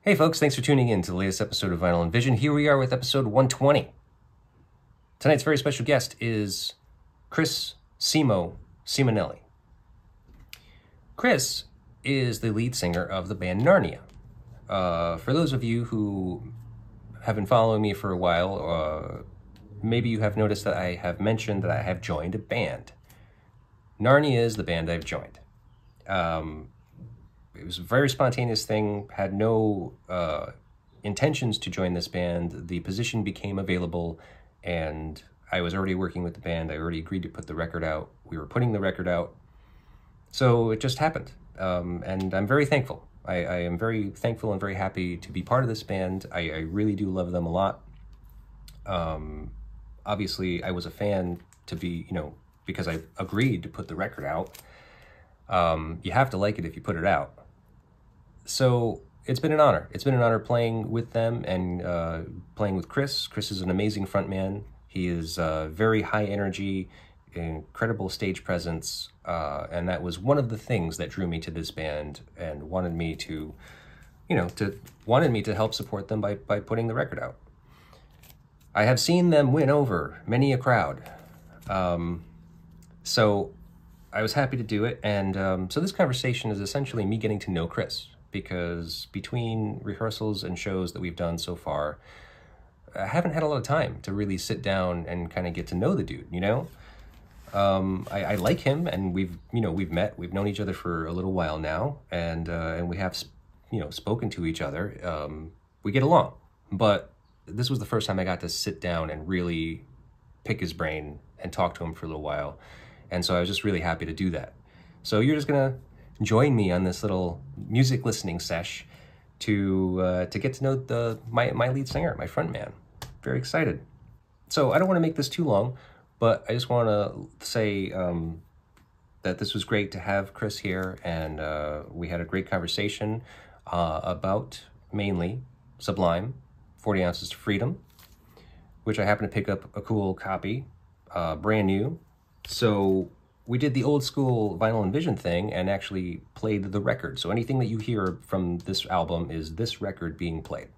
Hey folks, thanks for tuning in to the latest episode of Vinyl and Vision. Here we are with episode 120. Tonight's very special guest is Chris Simonelli. Chris is the lead singer of the band Narnia. For those of you who have been following me for a while, maybe you have noticed that I have mentioned that I have joined a band. Narnia is the band I've joined. It was a very spontaneous thing, had no intentions to join this band. The position became available, and I was already working with the band. I already agreed to put the record out. We were putting the record out. So it just happened, and I'm very thankful. I am very thankful and very happy to be part of this band. I really do love them a lot. Obviously, I was a fan to be, because I agreed to put the record out. You have to like it if you put it out. So it's been an honor. It's been an honor playing with them and playing with Chris. Chris is an amazing frontman. He is very high energy, incredible stage presence, and that was one of the things that drew me to this band and wanted me to help support them by putting the record out. I have seen them win over many a crowd, so I was happy to do it. And so this conversation is essentially me getting to know Chris, because between rehearsals and shows that we've done so far, I haven't had a lot of time to really sit down and kind of get to know the dude, I like him, and we've met, we've known each other for a little while now, and we have, spoken to each other. We get along, but this was the first time I got to sit down and really pick his brain and talk to him for a little while. And so I was just really happy to do that. So you're just gonna join me on this little music listening sesh to get to know my lead singer, my front man. Very excited. So I don't want to make this too long, but I just want to say that this was great to have Chris here, and we had a great conversation about mainly Sublime, 40 Ounces to Freedom, which I happened to pick up a cool copy, brand new. So we did the old school Vinyl and Vision thing and actually played the record. So anything that you hear from this album is this record being played.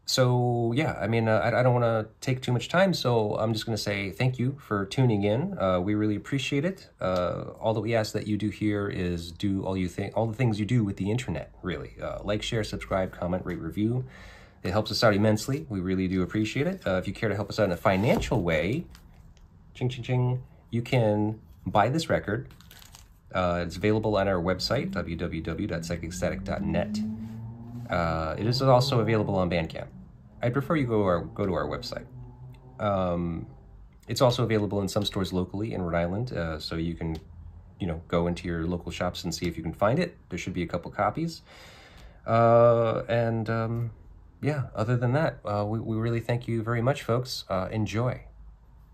So yeah, I mean, I don't want to take too much time, so I'm just going to say thank you for tuning in. We really appreciate it. All that we ask that you do here is do all the things you do with the internet, really. Like, share, subscribe, comment, rate, review. It helps us out immensely. We really do appreciate it. If you care to help us out in a financial way, ching, ching, ching, you can buy this record. It's available on our website, www.psychicstatic.net. It is also available on Bandcamp. I'd prefer you go to our website. It's also available in some stores locally in Rhode Island, so you can, go into your local shops and see if you can find it. There should be a couple copies. Yeah, other than that, we really thank you very much, folks. Enjoy.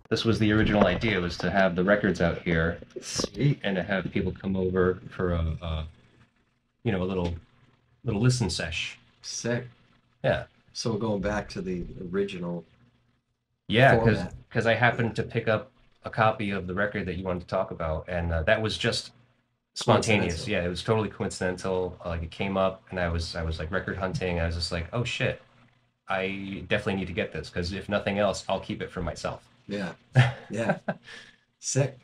This was the original idea, was to have the records out here. Sweet. And to have people come over for a little listen sesh. Sick. Yeah. So we're going back to the original. Yeah, format. because I happened to pick up a copy of the record that you wanted to talk about, and that was just spontaneous. Yeah, it was totally coincidental. Like, it came up, and I was like record hunting. I was just like, oh shit, I definitely need to get this, because if nothing else, I'll keep it for myself. Yeah. Yeah. Sick.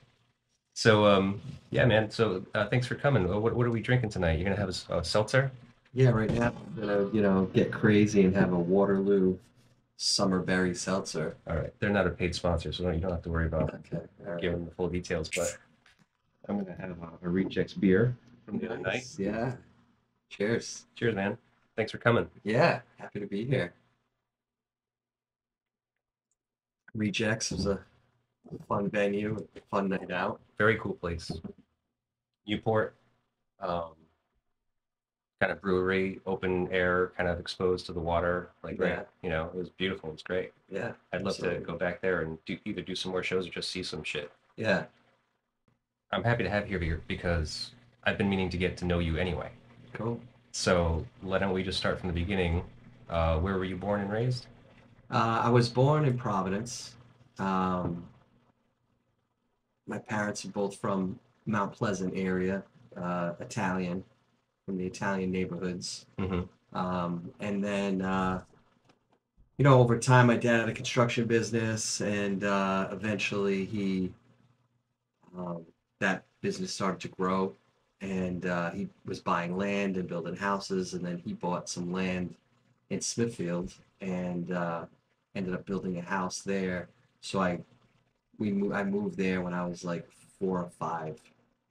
So yeah, man. So thanks for coming. What are we drinking tonight? You're gonna have a seltzer? Yeah, right now I'm gonna, get crazy and have a Waterloo summer berry seltzer. All right. They're not a paid sponsor, so you don't have to worry about Okay. All right. giving the full details. But I'm gonna have a Rejects beer from the other night. Nice. Yeah. Cheers. Cheers, man. Thanks for coming. Yeah. Happy to be here. Rejects was a fun venue, a fun night out. Very cool place. Newport, kind of brewery, open air, kind of exposed to the water. Like, Yeah. it was beautiful. It was great. Yeah. I'd love to absolutely. go back there and either do some more shows or just see some shit. Yeah. I'm happy to have you here because I've been meaning to get to know you anyway. Cool. So why don't we just start from the beginning? Where were you born and raised? I was born in Providence. My parents are both from Mount Pleasant area, Italian, from the Italian neighborhoods. Mm-hmm. And then, over time, my dad had a construction business, and eventually um, that business started to grow, and he was buying land and building houses, and then he bought some land in Smithfield and ended up building a house there. So I moved there when I was like 4 or 5.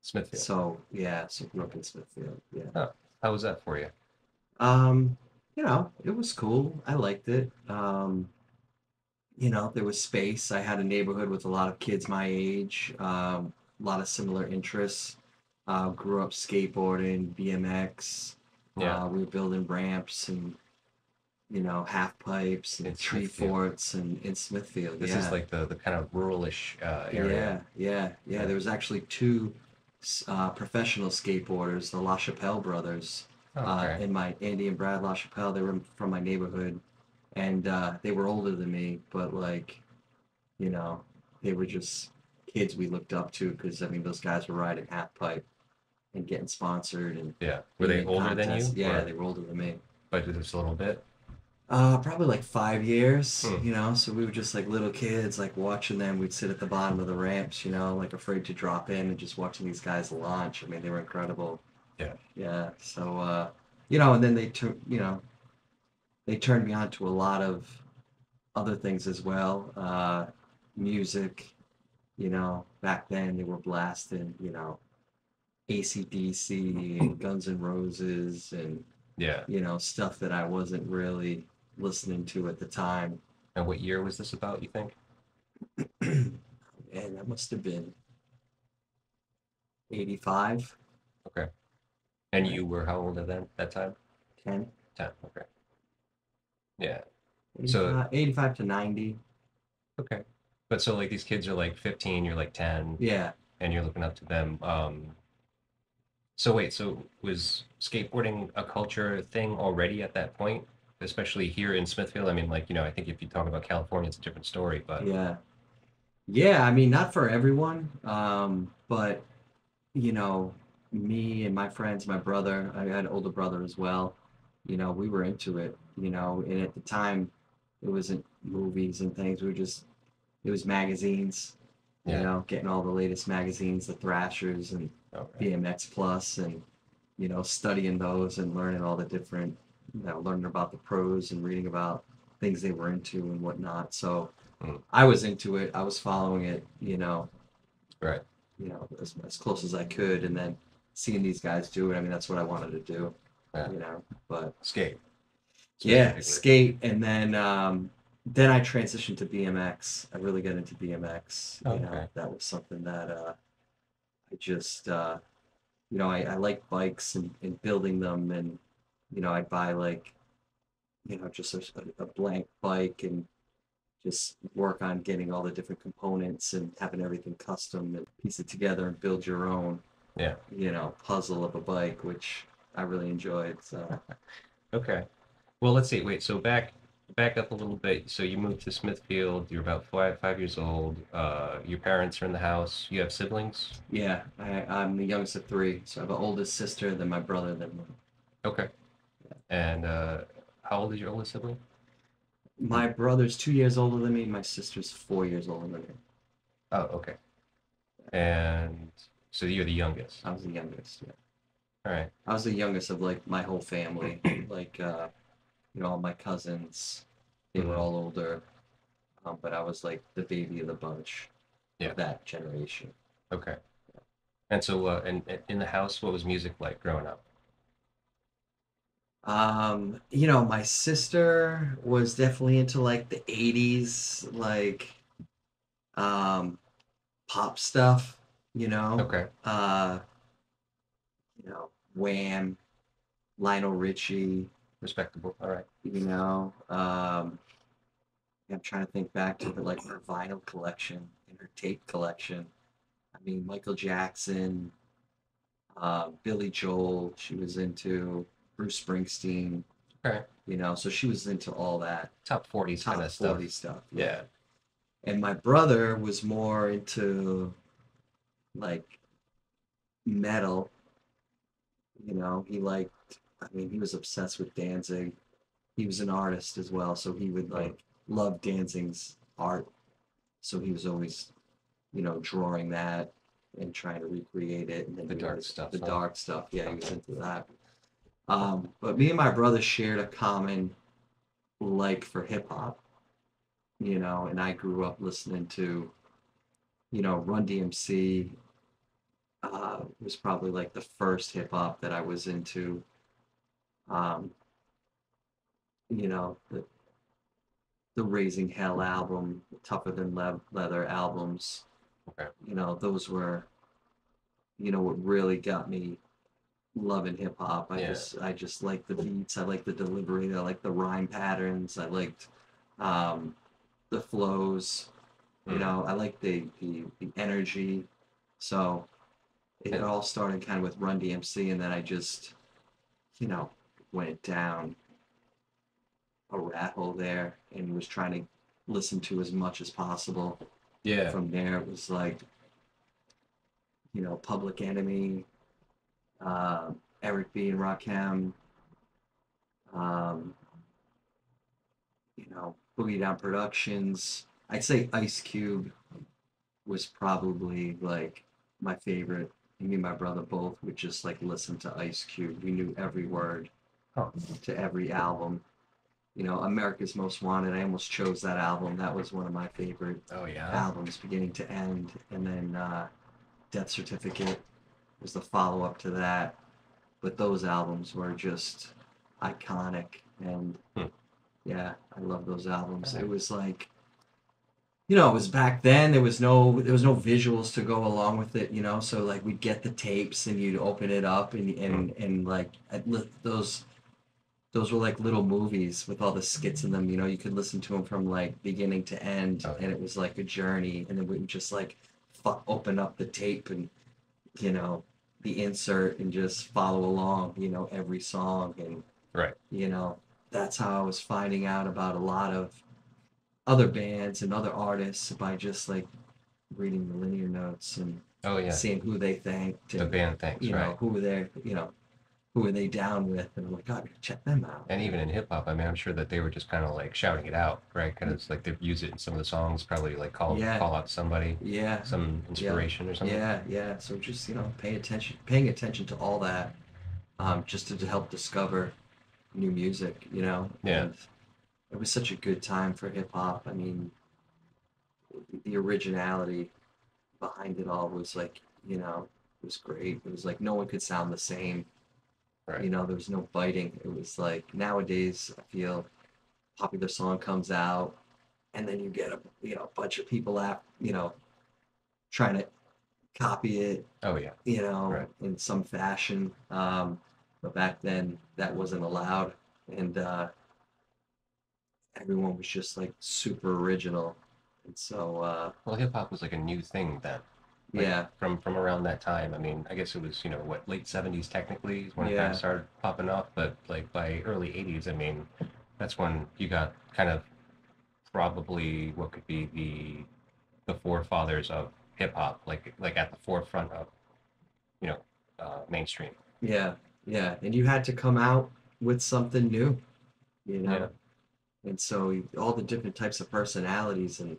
Smithfield. So yeah, so grew up in Smithfield. Yeah. Oh, how was that for you? Um, it was cool. I liked it. There was space. I had a neighborhood with a lot of kids my age, a lot of similar interests. Grew up skateboarding, BMX. Yeah, We were building ramps and, half pipes in and tree Smithfield. forts and in Smithfield. This is Yeah. like the kind of ruralish area. Yeah, yeah, yeah. Yeah. There was actually two professional skateboarders, the LaChapelle brothers, Okay. and my Andy and Brad LaChapelle. They were from my neighborhood, and they were older than me, but like, you know, they were just kids we looked up to because I mean, those guys were riding half pipe and getting sponsored and Yeah. Were being they in older than contests. you, Yeah, or they were older than me. but just a little bit? Probably like 5 years, Hmm. so we were just like little kids, like watching them. We'd sit at the bottom of the ramps, like afraid to drop in and just watching these guys launch. I mean, they were incredible. Yeah. Yeah. So, and then they turned me on to a lot of other things as well. Music, back then they were blasting, AC/DC and Guns N' Roses and, Yeah. stuff that I wasn't really listening to at the time. And what year was this about, you think? And that must have been 85, Okay. And right? you were how old at that time? 10, 10. Okay. Yeah. So, 85 to 90. okay. But so like these kids are like 15, you're like 10, Yeah. and you're looking up to them. So wait, so was skateboarding a culture thing already at that point, especially here in Smithfield? I mean, like, I think if you talk about California, it's a different story, but Yeah. Yeah. I mean, not for everyone. But, you know, me and my friends, my brother, I had an older brother as well. We were into it, and at the time, it wasn't movies and things. It was magazines, yeah. getting all the latest magazines, the Thrashers and Okay. BMX Plus, and studying those and learning all the different, learning about the pros and reading about things they were into and whatnot. So Mm, I was into it. I was following it, right. as close as I could, and then seeing these guys do it. I mean, that's what I wanted to do, Yeah. But Skate yeah, specifically. skate, and then I transitioned to BMX. I really got into BMX. Okay. That was something that I just I like bikes and building them, and I'd buy like just a blank bike and just work on getting all the different components and having everything custom and piece it together and build your own Yeah. puzzle of a bike, which I really enjoyed. So Okay. Well, let's see. Wait, so back up a little bit. So you moved to Smithfield. You're about five years old. Your parents are in the house. You have siblings? yeah, I'm the youngest of three, so I have an oldest sister, then my brother, then Okay. And how old is your oldest sibling? my brother's 2 years older than me. My sister's 4 years older than me. Oh, okay. And so you're the youngest. I was the youngest. Yeah. All right. I was the youngest of like my whole family. Like all my cousins, they were Hmm. all older, but I was like the baby of the bunch Yeah. of that generation. Okay. And so, and in the house, what was music like growing up? My sister was definitely into like the 80s, like um pop stuff, you know. Okay. Uh, Wham, Lionel Richie, Respectable. All right. you know. I'm trying to think back to like her vinyl collection and her tape collection. I mean, Michael Jackson, Billy Joel, she was into Bruce Springsteen, Okay. so she was into all that Top 40s kind top of 40 stuff. stuff, yeah. Yeah. And my brother was more into like metal, he liked I mean, he was obsessed with Danzig. He was an artist as well, so he would Mm. like love Danzig's art. So he was always, drawing that and trying to recreate it. And then The he dark was stuff, the huh? dark stuff. Yeah, he was into that. But me and my brother shared a common like for hip hop, and I grew up listening to, Run DMC was probably like the first hip hop that I was into. Um, the Raising Hell album, the Tougher Than Leather albums, Okay. those were, what really got me loving hip hop. Yeah. I just like the beats, I like the delivery, I like the rhyme patterns, I liked um, the flows, Mm. I like the energy. So it And all started kind of with Run DMC, and then I just, you know, went down a rat hole there and was trying to listen to as much as possible. yeah. From there, it was like, Public Enemy, Eric B. and Rakim, um, Boogie Down Productions. I'd say Ice Cube was probably like my favorite. Me and my brother both would just like listen to Ice Cube. We knew every word Oh. to every album. America's Most Wanted. I almost chose that album. That was one of my favorite Oh yeah. albums, beginning to end. And then Death Certificate was the follow up to that. But those albums were just iconic. And Hmm. yeah, I love those albums. Uh, It was like, it was back then. There was no visuals to go along with it. So like we'd get the tapes and you'd open it up and mm. like those were like little movies with all the skits in them. You could listen to them from like beginning to end, Oh and yeah. it was like a journey. And then we would just like open up the tape and you know the insert and just follow along. Every song, and Right. you know that's how I was finding out about a lot of other bands and other artists by just like reading the linear notes and Oh yeah. seeing who they thanked The and band things, right? who are they down with, and I'm like, oh, I gotta check them out. And even in hip hop, I mean, I'm sure that they were just kind of like shouting it out, right? Kind Y- of like they use it in some of the songs, probably like Yeah, call out somebody, yeah, some yeah, inspiration or something. yeah. So just paying attention to all that, just to help discover new music, Yeah. and it was such a good time for hip hop. I mean, the originality behind it all was like, it was great. It was like no one could sound the same. Right. There was no biting. It was like nowadays, I feel popular song comes out, and then you get a bunch of people out, trying to copy it, Oh yeah. Right. in some fashion. But back then, that wasn't allowed, and everyone was just like super original. And so, Well, hip hop was like a new thing then. Like yeah, from around that time. I mean, I guess it was, what, late 70s technically is when it kind of yeah, started popping off, but like by early 80s, I mean, that's when you got kind of probably what could be the forefathers of hip hop, like at the forefront of, you know, mainstream. yeah, yeah. And you had to come out with something new, you Yeah. know. And so all the different types of personalities and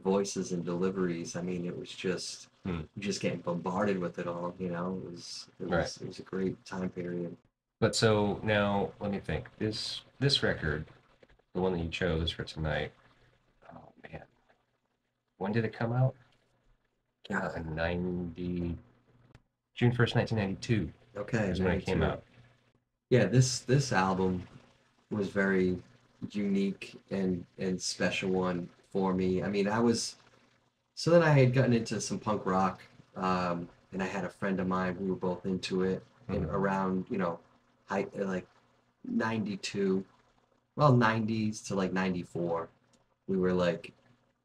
voices and deliveries. I mean, it was just Hmm. just getting bombarded with it all. It was it Right. was it was a great time period. But so now let me think. This record, the one that you chose for tonight, oh man, when did it come out? Came out God, in 90 June 1st, 1992 okay, is when it came 92. out. Yeah, this album was very unique and special one for me. I mean, so then I had gotten into some punk rock, and I had a friend of mine. We were both into it, and Hmm. around high like 92, well 90s to like 94, we were like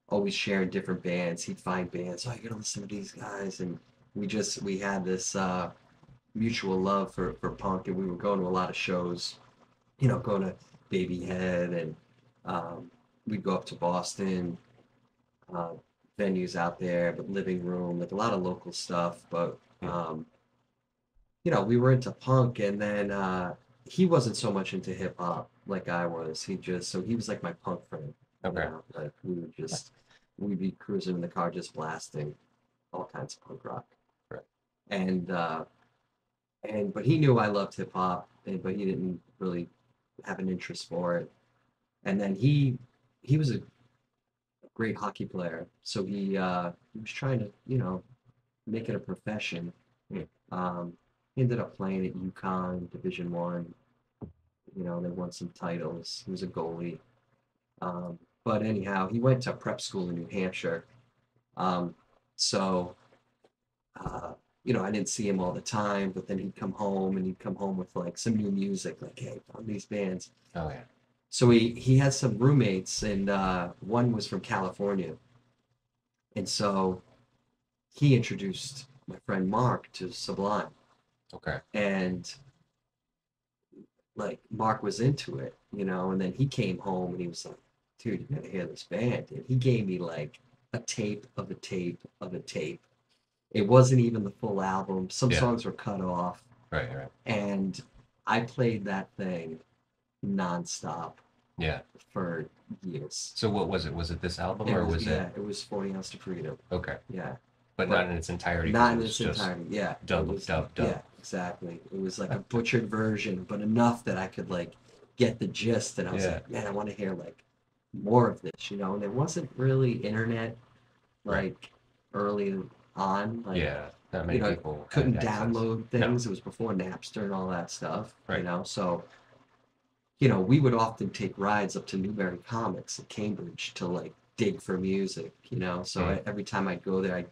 always sharing different bands. He'd find bands. Oh, you gotta listen to these guys, and we had this mutual love for punk, and we were going to a lot of shows. Going to Babyhead, and um, we'd go up to Boston, uh, venues out there, but Living Room, like a lot of local stuff. But Hmm. we were into punk, and then he wasn't so much into hip hop like I was. He was like my punk friend, you Okay. know, like we'd be cruising in the car just blasting all kinds of punk rock. Right. And but he knew I loved hip hop, but he didn't really have an interest for it. And then he was a great hockey player, so he was trying to, make it a profession. Hmm. He ended up playing at UConn Division One. They won some titles. He was a goalie. But anyhow, he went to prep school in New Hampshire. Um, so uh, I didn't see him all the time, but then he'd come home and he'd come home with like some new music, like, hey, on these bands. Oh yeah. So he had some roommates, and one was from California, and so he introduced my friend Mark to Sublime, Okay. and like Mark was into it, and then he came home and he was like, dude, you gotta hear this band. And he gave me like a tape of a tape of a tape. It wasn't even the full album. Some Yeah. songs were cut off, Right. Right. and I played that thing nonstop Yeah. for years. So what was it? Was it this album It or was was it? yeah, it was 40 Ounce to Freedom. Okay. Yeah. But not But in its entirety because not it in was its just entirety. Yeah. It dub, was dub, yeah, dub. exactly. It was like a butchered version, but enough that I could like get the gist, and I was Yeah. like, man, I want to hear like more of this, and there wasn't really internet Right. like early on, like Yeah. Not you many know, people had couldn't access. download No. things. It was before Napster and all that stuff, Right. so we would often take rides up to Newbury Comics in Cambridge to like dig for music, so Mm. every time I'd go there,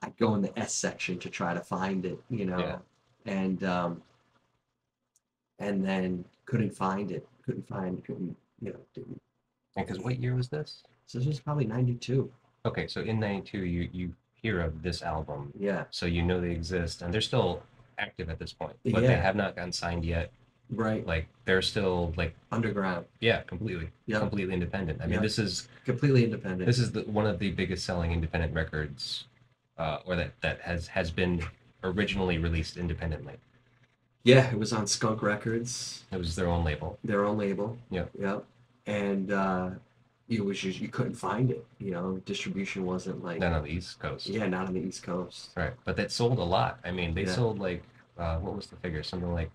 I'd go in the S section to try to find it, Yeah. and then couldn't find it, couldn't, didn't. And because what year was this? So this was probably 92. Okay, so in '92, you hear of this album, Yeah. so you know they exist, and they're still active at this point, but they Yeah. have not gotten signed yet. Right. Like they're still like, Underground. yeah, completely, Yep. completely independent. I mean, Yep. Completely independent. this is one of the biggest selling independent records, or that has been originally released independently. Yeah, it was on Skunk Records, It was their own label. their own label. Yeah. Yep. And it was just, you couldn't find it. Distribution wasn't like, Not on the East Coast. yeah, not on the East Coast. Right, but that sold a lot. I mean, they Yeah. sold like, what was the figure? Something like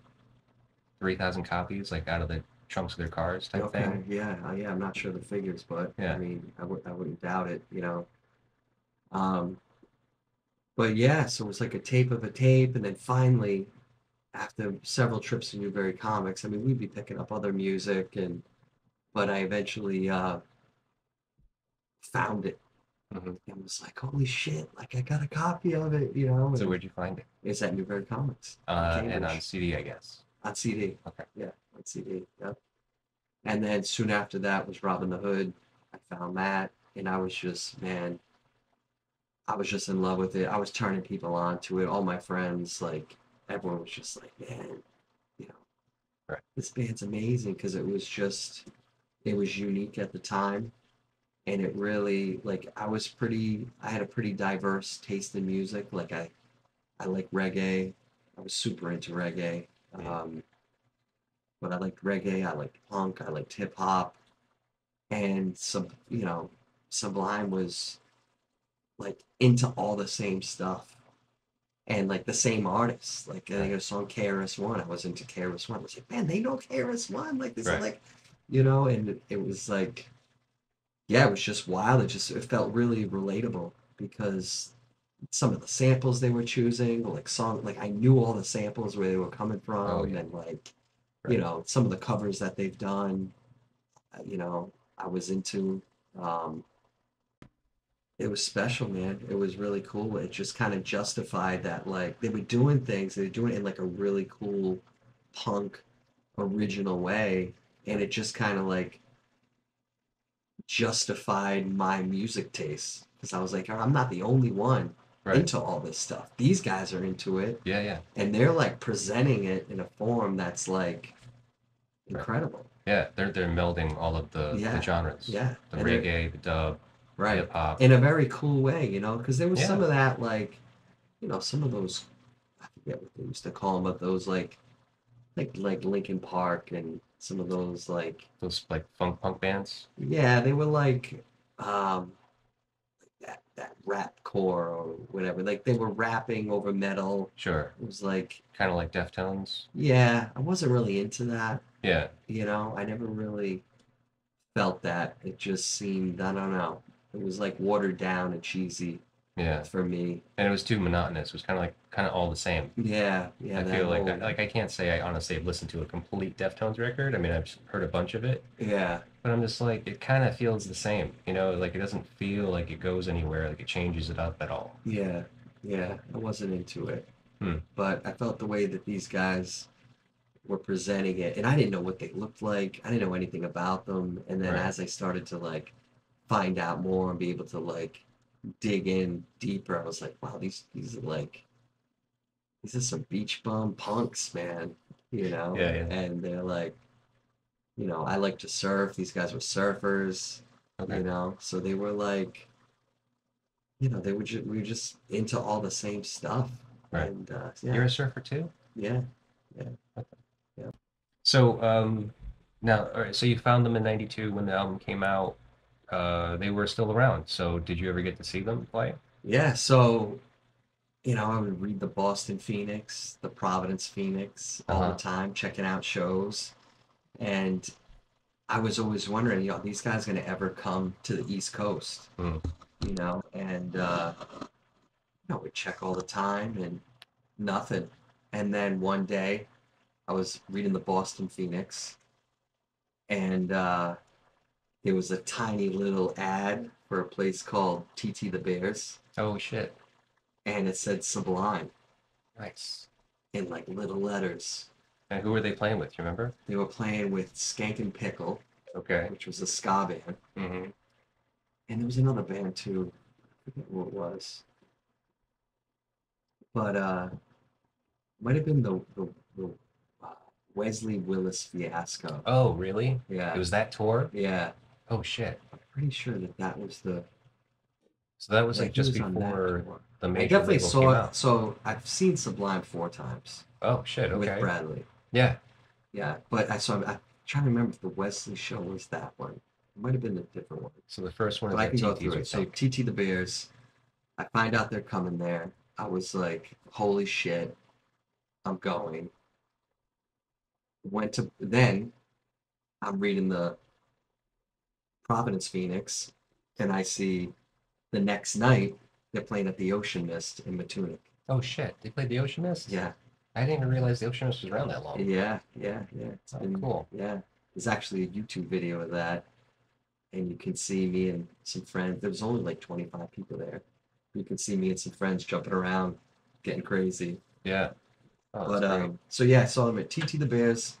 3,000 copies, like out of the trunks of their cars type Okay. thing. Yeah. Yeah. I'm not sure the figures, but Yeah. I mean, I wouldn't doubt it. Um, but yeah, so it was like a tape of a tape, and then finally, after several trips to Newbury Comics, I mean, we'd be picking up other music, but I eventually found it Hmm. and was like, holy shit, like I got a copy of it, So and where'd you find it? it's at Newbury Comics in And on Cambridge CD, I guess. on CD. Okay. Yeah, on CD. Yep. And then soon after that was Robin the Hood. I found that, and I was just, man, I was just in love with it. I was turning people on to it. All my friends, like everyone was just like, man, you know, Right. this band's amazing because it was unique at the time. And it really, like, I had a pretty diverse taste in music. Like, I like reggae. I was super into reggae. Yeah. But I liked reggae. I liked punk. I liked hip hop. And Sublime was like into all the same stuff and like the same artists. Like I think a song KRS-One. I was into KRS-One. I was like, man, they know KRS-One. Like this is Right. like, and it was like, yeah, it was just wild. It felt really relatable because some of the samples they were choosing, like I knew all the samples where they were coming from, Oh, yeah. and like, Right. some of the covers that they've done, I was into. Um, it was special, man. It was really cool. It just kind of justified that, like, they were doing it in like a really cool punk original way, and it just kind of like justified my music taste because I was like, I'm not the only one Right. into all this stuff. These guys are into it, Yeah, yeah. and they're like presenting it in a form that's like Right. incredible. Yeah, they're melding all of the Yeah. genres. Yeah, The and they're reggae, the dub, right hip hop. in a very cool way, because there was some Yeah. of that, like, some of those, I forget what they used to call them, but those like like Linkin Park and some of those like Those like funk punk bands. yeah, they were like um that rap core or whatever. Like they were rapping over metal. Sure. It was like Kind of like Deftones. yeah, I wasn't really into that, Yeah. you know. I never really felt that. It just seemed, I don't know. It was like watered down and cheesy Yeah. for me. And it was too monotonous. It was kind of all the same. Yeah, yeah, I that feel like whole I can't say I honestly have listened to a complete Deftones record. I mean, I've heard a bunch of it, yeah, but I'm just like it kind of feels the same. You know, like it doesn't feel like it goes anywhere, like it changes it up at all. yeah, yeah. I wasn't into it, Hmm. but I felt the way that these guys were presenting it, and I didn't know what they looked like. I didn't know anything about them. And then Right. as I started to like find out more and be able to like dig in deeper, I was like, wow, these are like these are some beach bum punks, man. You know, Yeah. Yeah. and they're like, you know, I like to surf. These guys were surfers, Okay. you know, so they were like, you know, we were just into all the same stuff, Right. and You're yeah, a surfer too? yeah, yeah, yeah. So, now, all right, so you found them in '92 when the album came out. They were still around. So, did you ever get to see them play? Yeah, so you know, I would read the Boston Phoenix, the Providence Phoenix all the Uh-huh. time, checking out shows. And I was always wondering, you know, these guys going to ever come to the East Coast, Hmm. you know? And, you know, we check all the time and nothing. And then one day I was reading the Boston Phoenix and there was a tiny little ad for a place called TT the Bears Oh shit. and it said Sublime Nice. in like little letters. And who were they playing with? You remember? They were playing with Skank and Pickle, Okay. which was a ska band, Mm-hmm. and there was another band too. I forget what it was, but might have been the uh, Wesley Willis Fiasco. Oh, really? It Yeah, was that tour? yeah. Oh shit. I'm pretty sure that that was the So that was yeah like he just was on that before tour. the I major definitely label came saw. out. So I've seen Sublime 4 times Oh shit. with Okay. Bradley. Yeah. Yeah, but I'm trying to remember if the Wesley show was that one. It might have been a different one. So the first one But is I at can go TT's, through you it. So think? TT the Bears, I find out they're coming there. I was like, holy shit, I'm going. Went to then I'm reading the Providence Phoenix, and I see the next night they're playing at the Ocean Mist in Matunic. Oh shit. They played the Ocean Mist? Yeah, I didn't even realize the Ocean Mist was around that long. yeah. It's Oh, been cool. yeah. There's actually a YouTube video of that, and you can see me and some friends. There was only like 25 people there. You can see me and some friends jumping around, getting crazy. Yeah. Oh, that's But great. so yeah, I saw them at TT the Bears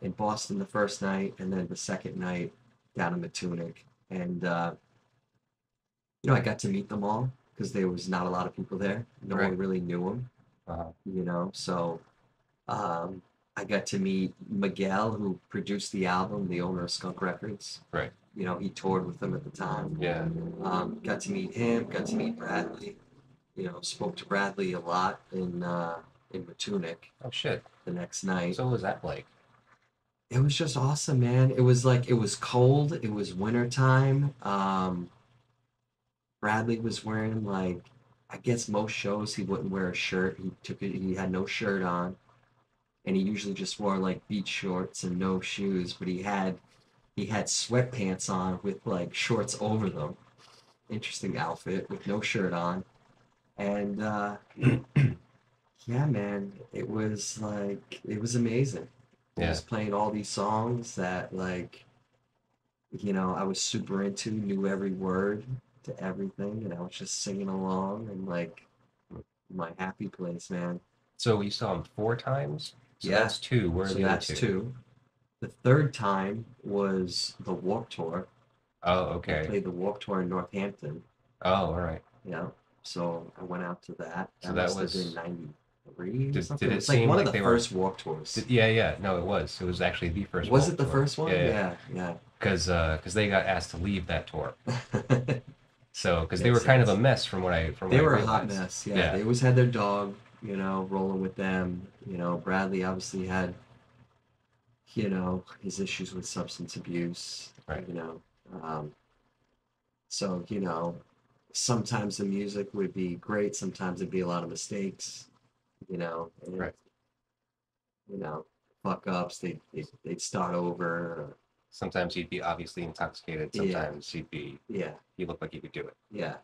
in Boston the first night, and then the second night down in Matunic. And you know, I got to meet them all because there was not a lot of people there. No Right. one really knew them, Uh-huh. you know. So um, I got to meet Miguel, who produced the album, the owner of Skunk Records. Right. You know, he toured with them at the time. Yeah. Got to meet him. Got to meet Bradley. You know, spoke to Bradley a lot in Matunic Oh shit. the next night. So what was that like? It was just awesome, man. It was like it was cold. It was winter time. Bradley was wearing like I guess most shows he wouldn't wear a shirt. He took it. He had no shirt on, and he usually just wore like beach shorts and no shoes. But he had sweatpants on with like shorts over them. Interesting outfit with no shirt on, and yeah, man, it was like it was amazing. He Yeah. was playing all these songs that like you know I was super into, knew every word to everything, and I was just singing along and like my happy place, man. So you saw him 4 times? So Yeah, that's two. Where are so the other that's two? two. The third time was the Warp Tour. Oh, They okay. played the Warp Tour in Northampton, Oh, all right. you know. So I went out to that. So That that must have been was. 93 or Did something. It it was like seem one of like the they were? first Warp Tours. Yeah, yeah. No, it was. It was actually the first Was Warped it the Tour. first one? Yeah, yeah. Yeah, yeah. Because they got asked to leave that tour. So because they were Makes kind of a sense. mess from what They I were a hot realized. mess. Yeah, Yeah. they always had their dog. rolling with them. Bradley obviously had, his issues with substance abuse, Right. Um, so, sometimes the music would be great, sometimes it'd be a lot of mistakes, and, Right. you know, fuck ups, they'd start over. Sometimes he'd be obviously intoxicated. Yeah, Sometimes yeah, he looked like he could do it. yeah.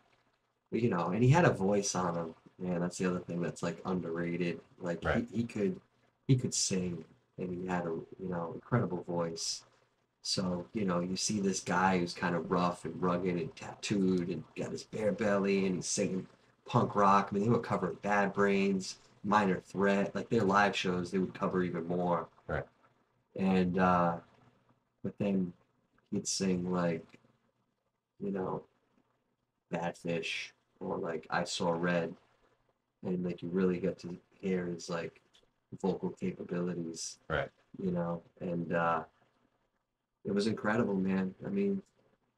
But, and he had a voice on him. Man, that's the other thing that's like underrated. Like Right. he could sing, and he had a incredible voice. So, you see this guy who's kind of rough and rugged and tattooed and got his bare belly and he's singing punk rock. I mean, they would cover Bad Brains, Minor Threat, like their live shows, they would cover even more. Right. And but then he'd sing like, you know, Bad Fish or like I Saw Red, and like you really get to hear his like vocal capabilities, Right. and it was incredible, man. I mean,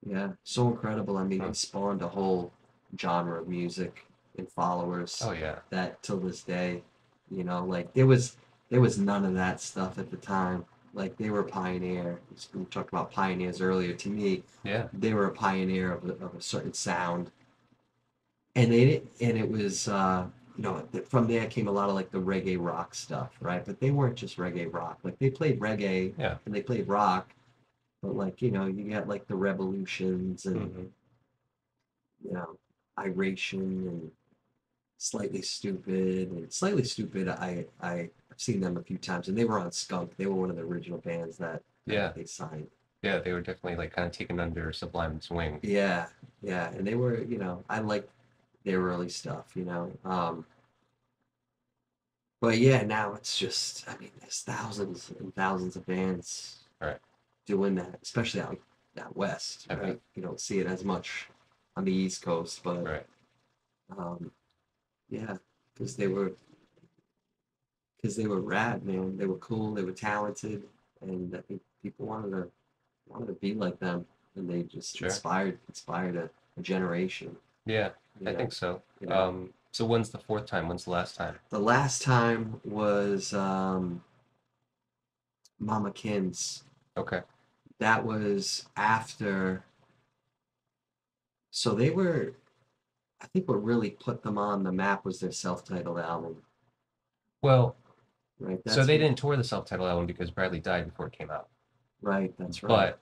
yeah, so incredible. I mean, Hmm. he spawned a whole genre of music and followers Oh yeah. that till this day, like there was none of that stuff at the time. Like they were a pioneer. We talked about pioneers earlier. To me, Yeah. they were a pioneer of a certain sound, and it was from there came a lot of like the reggae rock stuff, right? But they weren't just reggae rock. Like they played reggae Yeah. and they played rock, but like you got like the revolutions and Hmm. you know iration and slightly stupid. I've seen them a few times, and they were on Skunk. They were one of the original bands that Yeah. they signed. Yeah. They were definitely like kind of taken under Sublime's wing. Yeah, yeah, and they were I like their early stuff. But yeah, now it's just, I mean, there's thousands and thousands of bands Right. doing that, especially out west, I bet. right? You don't see it as much on the East Coast, but Right. um, yeah, because they were rad, man. They were cool, they were talented, and I think people wanted to be like them, and they just Sure. inspired a generation. Yeah. You I know, think so. you know. So when's the fourth time? When's the last time? The last time was Mama Kin's. Okay. That was after. So they were. I think what really put them on the map was their self-titled album, Well, right? so That's they what. didn't tour the self-titled album because Bradley died before it came out. Right. That's right.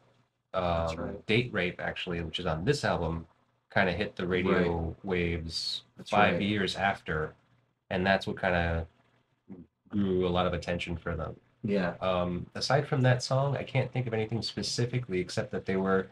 But That's right. Date Rape, actually, which is on this album, kind of hit the Right. radio waves That's 5 years after, and that's what kind of grew a lot of attention for them. Yeah. Aside from that song, I can't think of anything specifically except that they were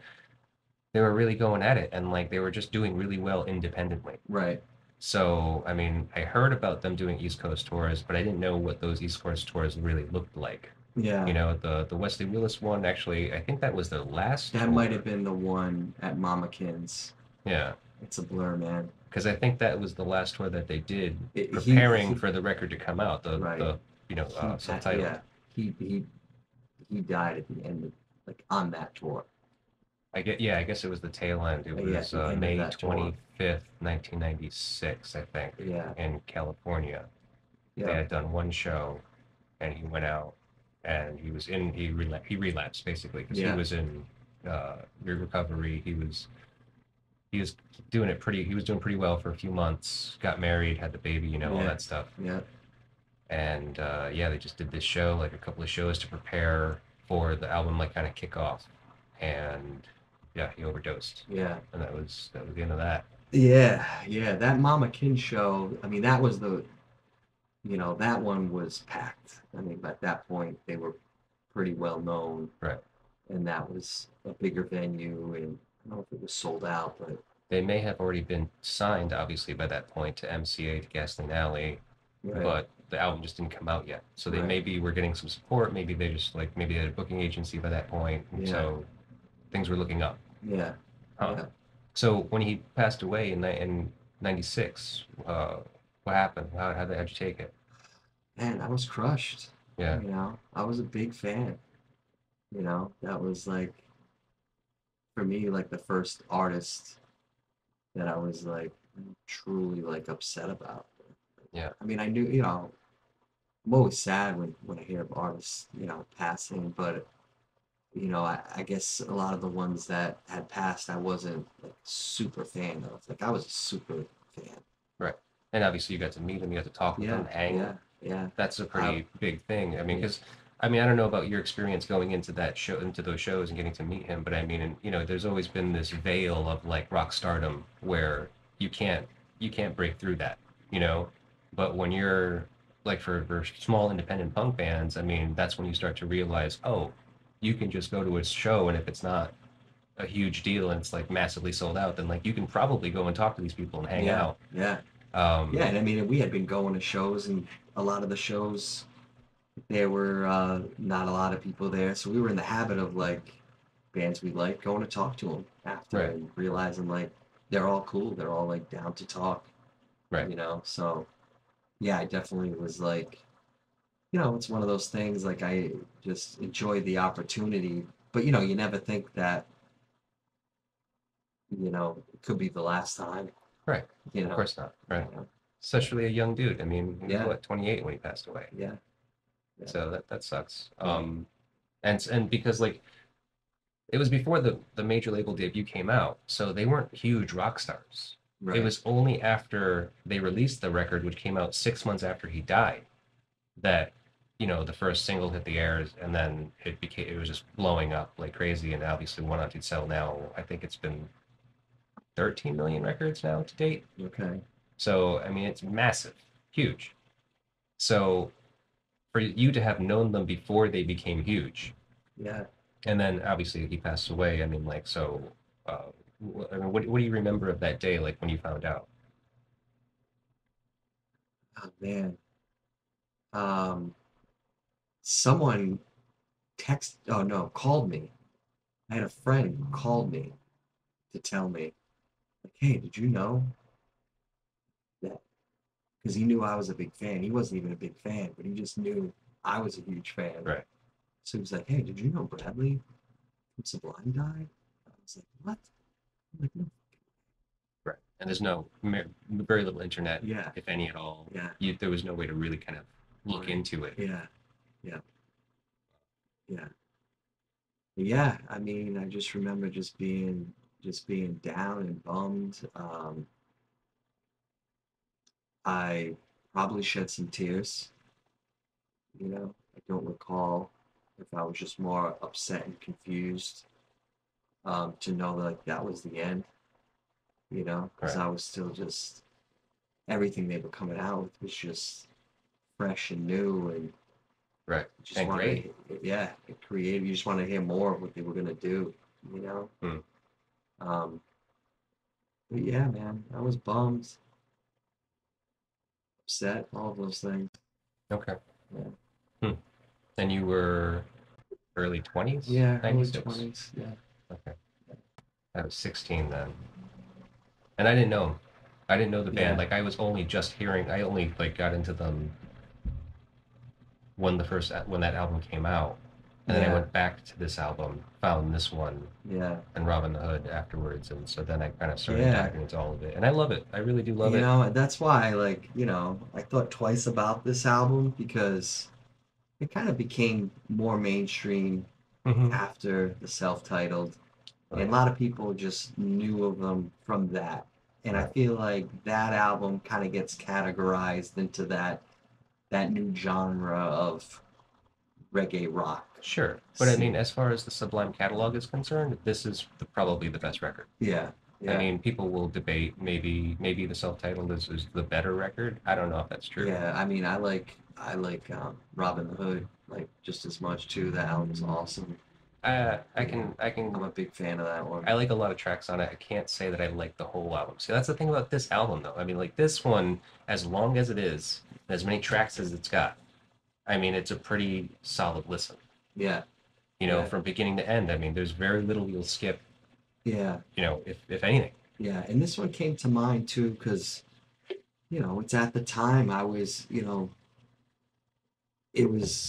really going at it and like they were just doing really well independently. Right. So, I mean, I heard about them doing East Coast tours, but I didn't know what those East Coast tours really looked like. Yeah. The Wesley Willis one, actually, I think that was their last That might have tour. been the one at Mama Kin's. Yeah, It's a blur, man. because I think that was the last tour that they did preparing He for the record to come out, right. subtitled. Yeah. He died at the end of like on that tour. Yeah, I guess it was the tail end. It Yeah, was at the end of May that tour. 25th, 1996, I think, Yeah. in California. They Yeah. had done one show, and he went out, and he relapsed basically because he Yeah. was in recovery. He was he was doing pretty well for a few months. Got married, had the baby, all Yeah. that stuff. Yeah. And yeah, they just did this show, like a couple of shows to prepare for the album, like kind of kick off. And yeah, he overdosed, Yeah. and that was the end of that. Yeah. Yeah. That Mama Kin show, I mean, that was that one was packed. I mean, at that point, they were pretty well known, Right. and that was a bigger venue, and I don't know if it was sold out, but They may have already been signed, obviously, by that point to MCA, to Gasoline Alley, right. but the album just didn't come out yet. So they Right. maybe were getting some support. Maybe they just maybe they had a booking agency by that point, and Yeah. so things were looking up. Yeah. Huh. Yeah. So when he passed away in '96, what happened? How'd you take it? Man, I was crushed. Yeah. I was a big fan. That was like for me like the first artist that I was like truly like upset about. Yeah. I mean, I knew, you know, I'm always sad when I hear of artists, you know, passing, but you know, I guess a lot of the ones that had passed, I wasn't like super fan of. Like I was a super fan. Right. And obviously you got to meet him, you got to talk with Yeah, him, hang. yeah, yeah. That's a I pretty big thing. I mean, yeah, because I mean, I don't know about your experience going into that show, into those shows and getting to meet him, but I mean, and, you know, there's always been this veil of like rock stardom where you can't you can't break through that, you know. But when you're like for small independent punk bands, I mean, that's when you start to realize, oh, you can just go to a show, and if it's not a huge deal and it's like massively sold out, then like you can probably go and talk to these people and hang yeah, out. yeah, yeah. Um, And I mean, we had been going to shows, and a lot of the shows there were not a lot of people there, so we were in the habit of like bands we like going to talk to them after, right, and realizing like they're all cool, they're all like down to talk, right, you know. So yeah, I definitely was like, you know, it's one of those things like I just enjoyed the opportunity, but you know, you never think that, you know, it could be the last time, right. you Of know. course not. Right. You know. Especially a young dude. I mean, he was Yeah, what, 28 when he passed away. yeah, yeah, So that sucks. yeah. And because like it was before the major label debut came out, so they weren't huge rock stars. It Right. was only after they released the record, which came out 6 months after he died, that the first single hit the air, and then it was just blowing up like crazy, and obviously went on to sell now. I think it's been 13 million records now to date. Okay. So I mean, it's massive, huge. So for you to have known them before they became huge, Yeah. and then obviously he passed away. I mean, like, so, uh, I mean, what do you remember of that day, like when you found out? Oh man. Um, someone oh no, called me. I had a friend who called me to tell me, like, hey, did you know that? Because he knew I was a big fan. He wasn't even a big fan, but he just knew I was a huge fan. Right, So he was like, hey, did you know Bradley from Sublime died? I was like, what? I'm like, no. right. And there's very little internet, Yeah, if any at all. yeah, There was no way to really kind of look right. into it. Yeah, yeah, yeah. Yeah, I mean, I just remember just being down and bummed. I probably shed some tears, you know. I don't recall if I was just more upset and confused to know that like that was the end, you know, because Right, I was still just everything they were coming out with was just fresh and new, and right. just And great. wanted yeah, creative. You just want to hear more of what they were gonna do, you know. Hmm. Um, but yeah, man, I was bummed, upset, all of those things. Okay. Yeah, Hmm. And you were early 20s, yeah, early 96? 20s. Yeah, Okay. I was 16 then. And I didn't know him. I didn't know the band. yeah, Like I was only just hearing. I only like got into them when that album came out, and then I yeah, went back to this album, found this one, yeah, and Robin the Hood afterwards, and so then I kind of started yeah. diving into all of it, and I love it. I really do love You it. know, and that's why, like, you know, I thought twice about this album because it kind of became more mainstream Hmm. after the self-titled, Oh and a yeah, lot of people just knew of them from that. And I right. feel like that album kind of gets categorized into that new genre of reggae rock Sure, but I mean, scene. as far as the Sublime catalog is concerned, this is probably the best record. Yeah, I yeah, mean, people will debate maybe the self-titled is the better record. I don't know if that's true. yeah. I mean, I like Robin Hood like just as much too. That album's awesome. I You know, can I I'm can a big fan of that one. I like a lot of tracks on it. I can't say that I like the whole album. See, that's the thing about this album, though. I mean, like this one, as long as it is, as many tracks as it's got, I mean, it's a pretty solid listen. Yeah, yeah, From beginning to end. I mean, there's very little you'll skip. yeah, If anything. yeah. And this one came to mind too because you know it's at the time I was you know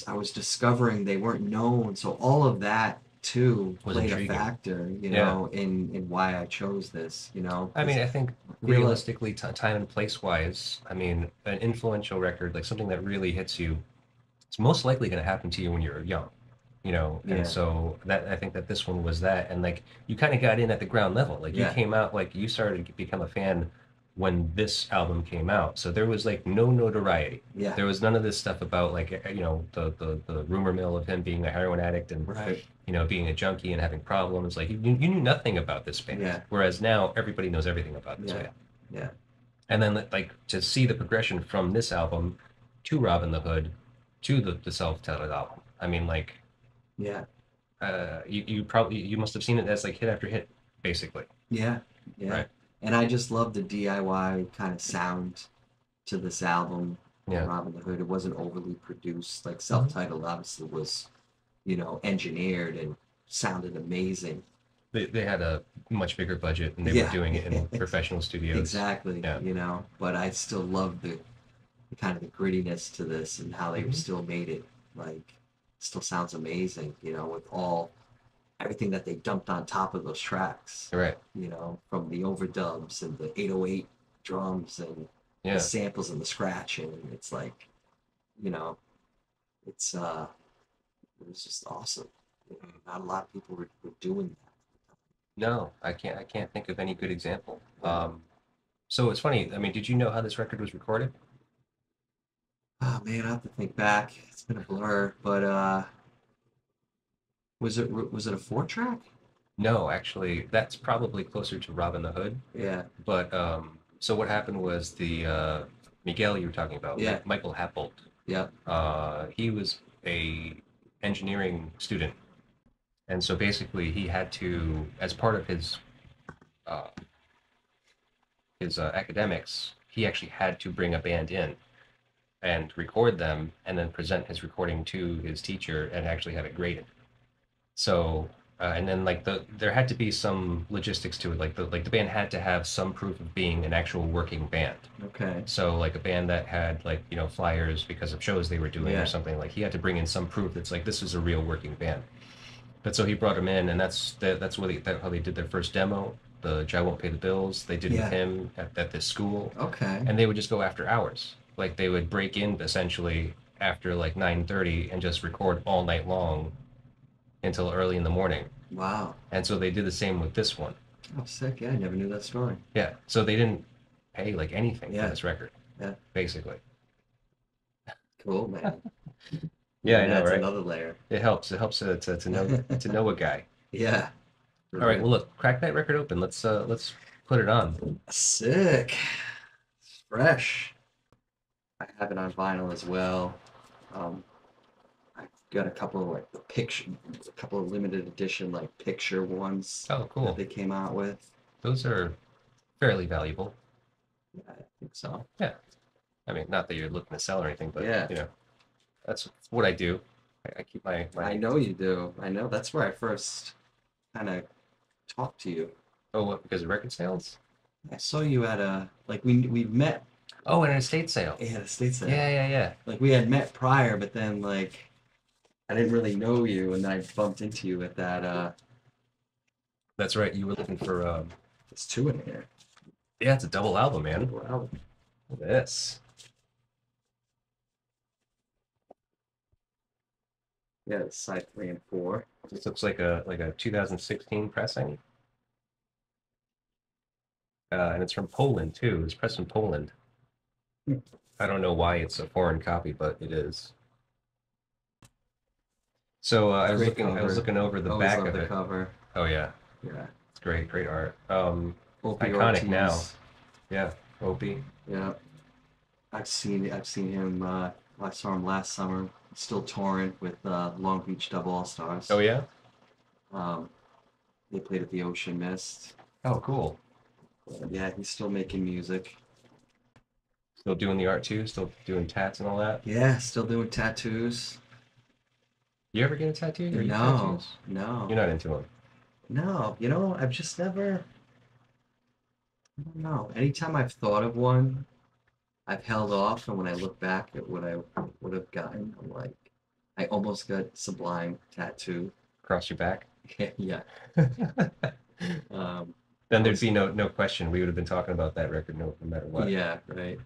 I was discovering they weren't known, so all of that too was played a intriguing. factor, Yeah. in why I chose this, I because mean, I think I feel like, realistically, time and place wise, I mean, an influential record, like something that really hits you, it's most likely going to happen to you when you're young, and yeah, so that I think that this one was that, and like you kind of got in at the ground level, like you yeah, came out, like you started to become a fan when this album came out, so there was like no notoriety. yeah, There was none of this stuff about like the rumor mill of him being a heroin addict and right, being a junkie and having problems. Like you knew nothing about this band, yeah, whereas now everybody knows everything about this yeah, band. yeah, And then like to see the progression from this album to Robin the Hood to the self-titled album. I mean, like yeah, you must have seen it as like hit after hit, basically, yeah, yeah. right? And I just love the DIY kind of sound to this album on Yeah. Robin the Hood. It wasn't overly produced, like Mhm. self-titled obviously was, engineered and sounded amazing. They had a much bigger budget and they were Yeah, doing it in professional studios. exactly, Yeah. but I still love the kind of the grittiness to this and how they Hmm. still made it like still sounds amazing, with all everything that they dumped on top of those tracks, Right. from the overdubs and the 808 drums and the Yeah. samples and the scratching. It's like, you know, it's it was just awesome. Not a lot of people were doing No, I can't think of any good example. that. Yeah. So it's funny. I mean, did you know how this record was recorded? Oh man, I have to think back. It's been a blur, but was it a 4 track? No, actually, that's probably closer to Robin the Hood. Yeah, But so what happened was the Miguel you were talking about, yeah, Michael Happold. yeah, He was a engineering student, and so basically he had to, as part of uh, his academics, he actually had to bring a band in and record them, and then present his recording to his teacher and actually have it graded. So, and then like there had to be some logistics to it. Like the band had to have some proof of being an actual working band. okay, So like a band that had like flyers because of shows they were doing or yeah, something. Like he had to bring in some proof that's like this is a real working band. But so he brought him in, and that's how they did their first demo. The Jai Won't Pay the Bills. They did with yeah, him at this school, okay, and they would just go after hours. Like they would break in essentially after like 9:30 and just record all night long until early in the morning. wow, And so they did the same with this one. oh sick, yeah, I never knew that story. Yeah. So they didn't pay like anything for Yeah, this record, yeah, basically. cool, man. Yeah, I Even know, adds right? another layer. It helps. It helps to know a guy. Yeah, for All right. Well, real. look, crack that record open. Let's put it on. Sick. It's fresh. I have it on vinyl as well. Um, I've got a couple of like a couple of limited edition like picture ones Oh, that cool. they came out with. Those are fairly valuable. Yeah, I think so. Yeah. I mean, not that you're looking to sell or anything, but Yeah, that's what I do. I keep I my know you do. I know that's where I first kind of talked to you. oh, what, because of record sales? I saw you at a like we met Oh, and an estate sale. at a state sale. Yeah, yeah, yeah. Like we had met prior, but then like I didn't really know you, and then I bumped into you at that. That's right. You were looking for There's two in here. yeah, it's a double album, man. Wow. Look at this. Yeah, it's side 3 and 4. This looks like a 2016 pressing. And it's from Poland too. It's pressed in Poland. Hmm. I don't know why it's a foreign copy, but it is. So Great I was cover. looking over the Always back love of the it. cover. Oh yeah, Yeah. it's great art. Opie Iconic now. Ortiz. Yeah, Opie. Yeah. I've seen him I saw him last summer, still touring with Long Beach Dub All Stars. Oh yeah. Um, they played at the Ocean Mist. Oh cool. Yeah, he's still making music. Still doing the art too. Still doing tats and all that. Yeah, still doing tattoos. You ever get a tattoo? Or you No, tattoos? no, You're not into them. no. I've just never. I don't know. Anytime I've thought of one, I've held off, and when I look back at what I would have gotten, I'm like, I almost got Sublime tattoo. Across your back. Yeah. Um, Then I there'd was, be no question. We would have been talking about that record no matter what. yeah, right.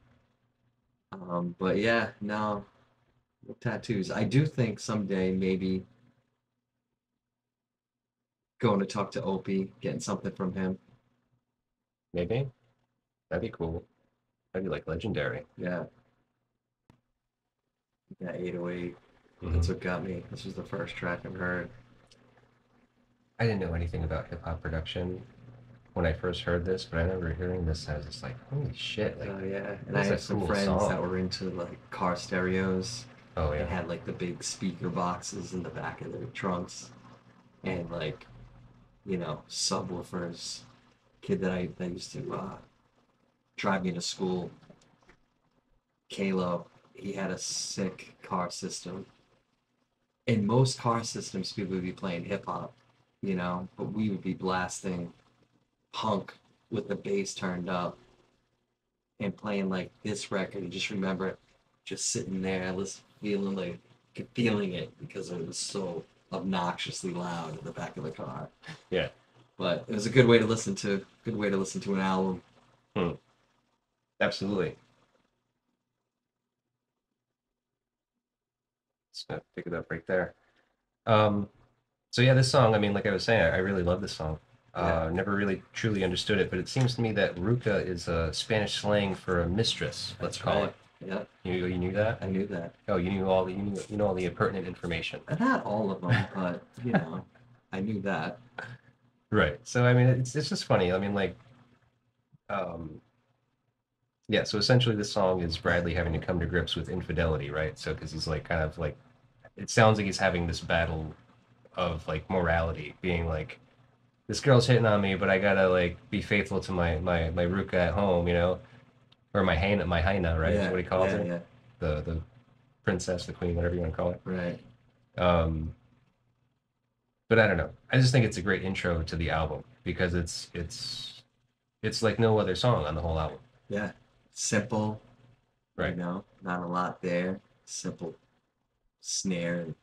But yeah, no, tattoos. I do think someday maybe going to talk to Opie, getting something from him. Maybe that'd be cool. That'd be like legendary. Yeah, that 808. That's Hmm. what got me. This was the first track I've heard. I didn't know anything about hip hop production when I first heard this, but I remember hearing this. I was just like, "Holy shit! Like, Oh yeah, and I this is a have some cool friends that song." were into like car stereos Oh and yeah. had like the big speaker boxes in the back of their trunks and like subwoofers. Kid that used to drive me to school, Kalo, he had a sick car system. In most car systems, people would be playing hip hop, but we would be blasting punk with the bass turned up and playing like this record. And just remember it, just sitting there, feeling it because it was so obnoxiously loud in the back of the car. Yeah. But it was a good way to listen to, an album. Hmm. Absolutely. Just gonna pick it up right there. Um, so yeah, this song, I mean, like I was saying, I really love this song. Yeah, Never really truly understood it, but it seems to me that ruca is a Spanish slang for a mistress, let's that's call right. it. Yeah, You knew that? I knew that. Oh, you know all the pertinent information. Not all of them, but I knew that. Right. So I mean, it's just funny. I mean, like, um, yeah. So essentially, this song is Bradley having to come to grips with infidelity, right? So because he's like kind of like, it sounds like he's having this battle of like morality, being like, this girl's hitting on me, but I gotta like be faithful to my ruka at home, or my hyena, right? Is Yeah, what he calls yeah, her, yeah. the princess, the queen, whatever you want to call it. Right. Um, but I don't know. I just think it's a great intro to the album because it's like no other song on the whole album, Yeah. Simple, right? not a lot there. Simple snare and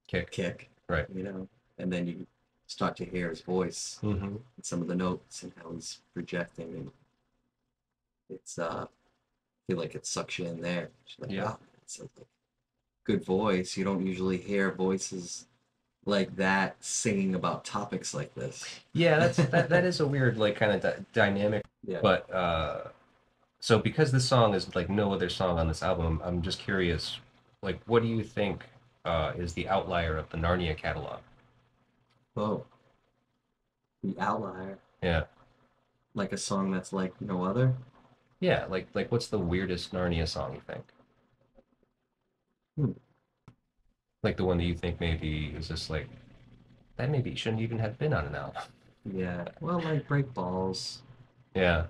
Kick, kick, right? and then you start to hear his voice Hmm. and some of the notes and how he's projecting, and it's I feel like it sucks you in there. It's like, Yeah, wow, it's a good voice. You don't usually hear voices like that singing about topics like this. yeah. That is a weird like kind of dynamic, Yeah. but so because this song is like no other song on this album, I'm just curious, like, what do you think is the outlier of the Narnia catalog? Oh, the outlier, Yeah, like a song that's like no other. yeah. Like what's the weirdest Narnia song you think? Hmm. Like the one that you think maybe is just like that maybe shouldn't even have been on an album. Yeah. Well, like break balls, Yeah.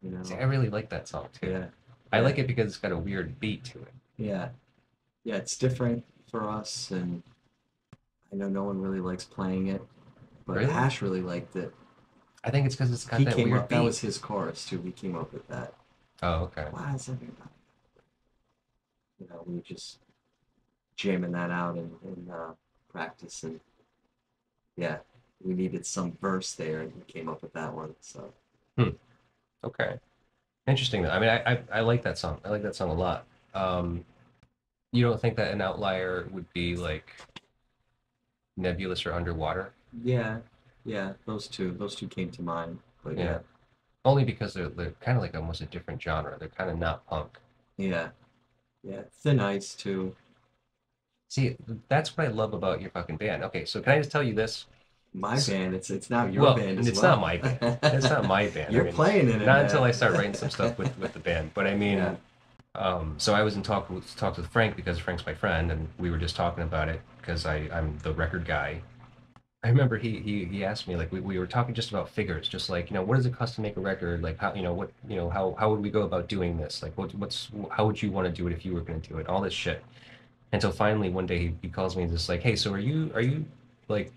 you See, know. I really like that song too. Yeah. I Yeah. like it because it's got a weird beat to it. Yeah. Yeah. It's different for us, and I know no one really likes playing it, but Really? Ash really liked it. I think it's because it's got He that came weird up. That beat. was his chorus too. He came up with that. Oh, okay. Why is everybody? We were just jamming that out in practice, and yeah, we needed some verse there, and he came up with that one. So Hmm. Okay. Interesting though. I mean, I like that song. I like that song a lot. Um, you don't think that an outlier would be like Nebulous or Underwater? yeah, yeah, those two came to mind. But Yeah. yeah, Only because they're kind of like almost a different genre. They're kind of not punk. yeah, yeah. Thin Ice too. See, that's what I love about your fucking band. Okay, so can I just tell you this? My So, band. It's now your well, band as it's not well. my band. It's not my band. I You're mean, playing in it, not until man. I start writing some stuff with the band. But I Yeah. mean, so I was in talks with Frank because Frank's my friend, and we were just talking about it because I'm the record guy. I remember he asked me like we were talking just about figures, just like what does it cost to make a record? Like how what how would we go about doing this? Like what's how would you want to do it if you were going to do it? All this shit. Until finally one day he calls me and just like, hey, so are you like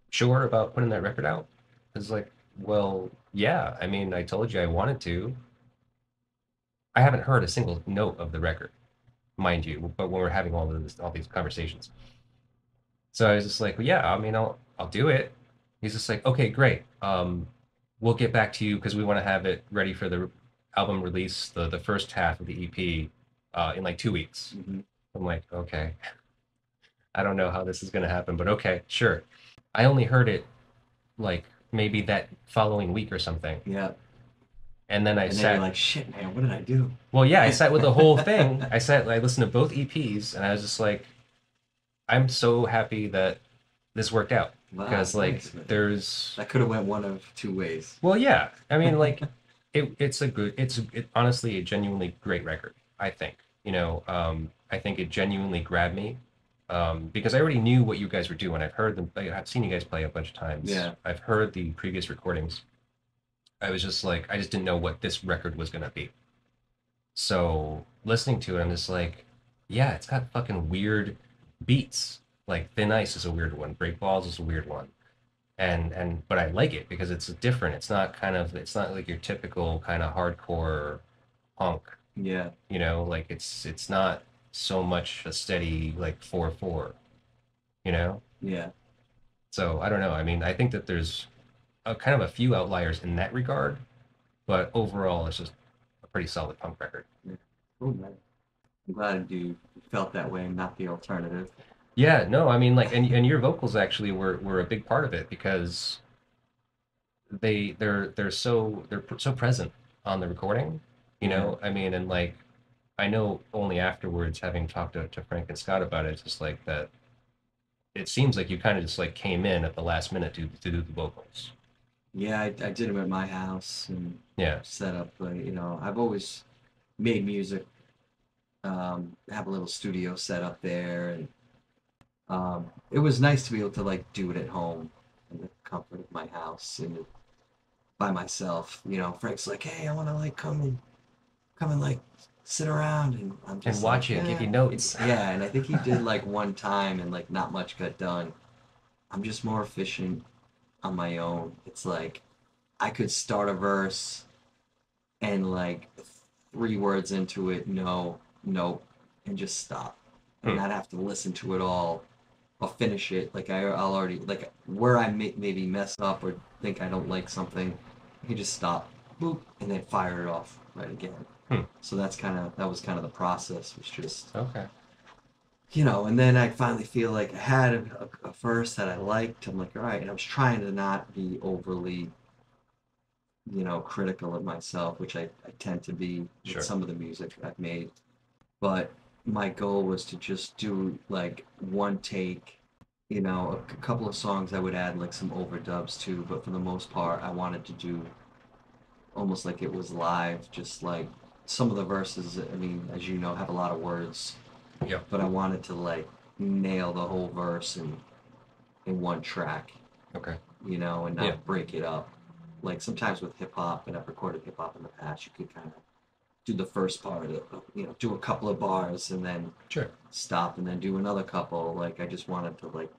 sure about putting that record out? It's like, well, yeah. I mean, I told you I wanted to. I haven't heard a single note of the record, mind you, but when we're having all these conversations. So I was just like, well, yeah, I mean, I'll do it. He's just like, okay, great. We'll get back to you because we want to have it ready for the album release, the first half of the EP, in like 2 weeks. Hmm. I'm like, okay, I don't know how this is gonna happen, but okay, sure. I only heard it like maybe that following week or something, Yeah. and then I And then you're sat. like, shit, man, what did I do? Well, yeah, I sat with the whole thing. I listened to both EPs, and I was just like, I'm so happy that this worked out Wow, because like thanks, man. there's That could have went one of two ways. well yeah I mean like it's a good honestly a genuinely great record I think I think it genuinely grabbed me because I already knew what you guys were doing. I've heard them I've seen you guys play a bunch of times. Yeah. I've heard the previous recordings. I was just like I just didn't know what this record was gonna be, so listening to it I'm just like yeah it's got fucking weird beats. Like Thin Ice is a weird one, Break Balls is a weird one, and but I like it because it's different. It's not like your typical kind of hardcore punk, Yeah. like it's not so much a steady like 4/4, you know? Yeah. So I don't know. I mean, I think that there's a kind of a few outliers in that regard, but overall it's just a pretty solid punk record. Yeah. Cool, man. I'm glad you felt that way and not the alternative. Yeah, no, I mean like and your vocals actually were a big part of it because they're so present on the recording, Yeah. I mean, and like I know only afterwards, having talked to Frank and Scott about it, it's just like that. It seems like you kind of just like came in at the last minute to do the vocals. Yeah, I did them at my house and Yeah, set up, I've always made music, have a little studio set up there, and it was nice to be able to like do it at home in the comfort of my house and by myself. Frank's like, "Hey, I want to like come and like sit around," and I'm and just like, watch it, give "Yeah, you notes. yeah." And I think he did like one time, and like not much got done. I'm just more efficient on my own. It's like I could start a verse and like 3 words into it, no, nope, and just stop, and Hmm. not have to listen to it all or finish it. Like I'll already like where I maybe mess up or think I don't like something, I can just stop, boop, and then fire it off right again. Hmm. So that was kind of the process, was just Okay. and then I finally feel like I had a verse that I liked. I'm like, all right, and I was trying to not be overly critical of myself, which I tend to be with Sure. some of the music I've made. But my goal was to just do like one take. A couple of songs I would add like some overdubs to, but for the most part, I wanted to do almost like it was live, just like some of the verses, I mean, as you know, have a lot of words, Yep. but I wanted to like nail the whole verse in one track, Okay. and Yeah. not break it up. Like sometimes with hip hop, and I've recorded hip hop in the past, you could kind of do the first part of it, do a couple of bars and then Sure. stop and then do another couple. Like I just wanted to like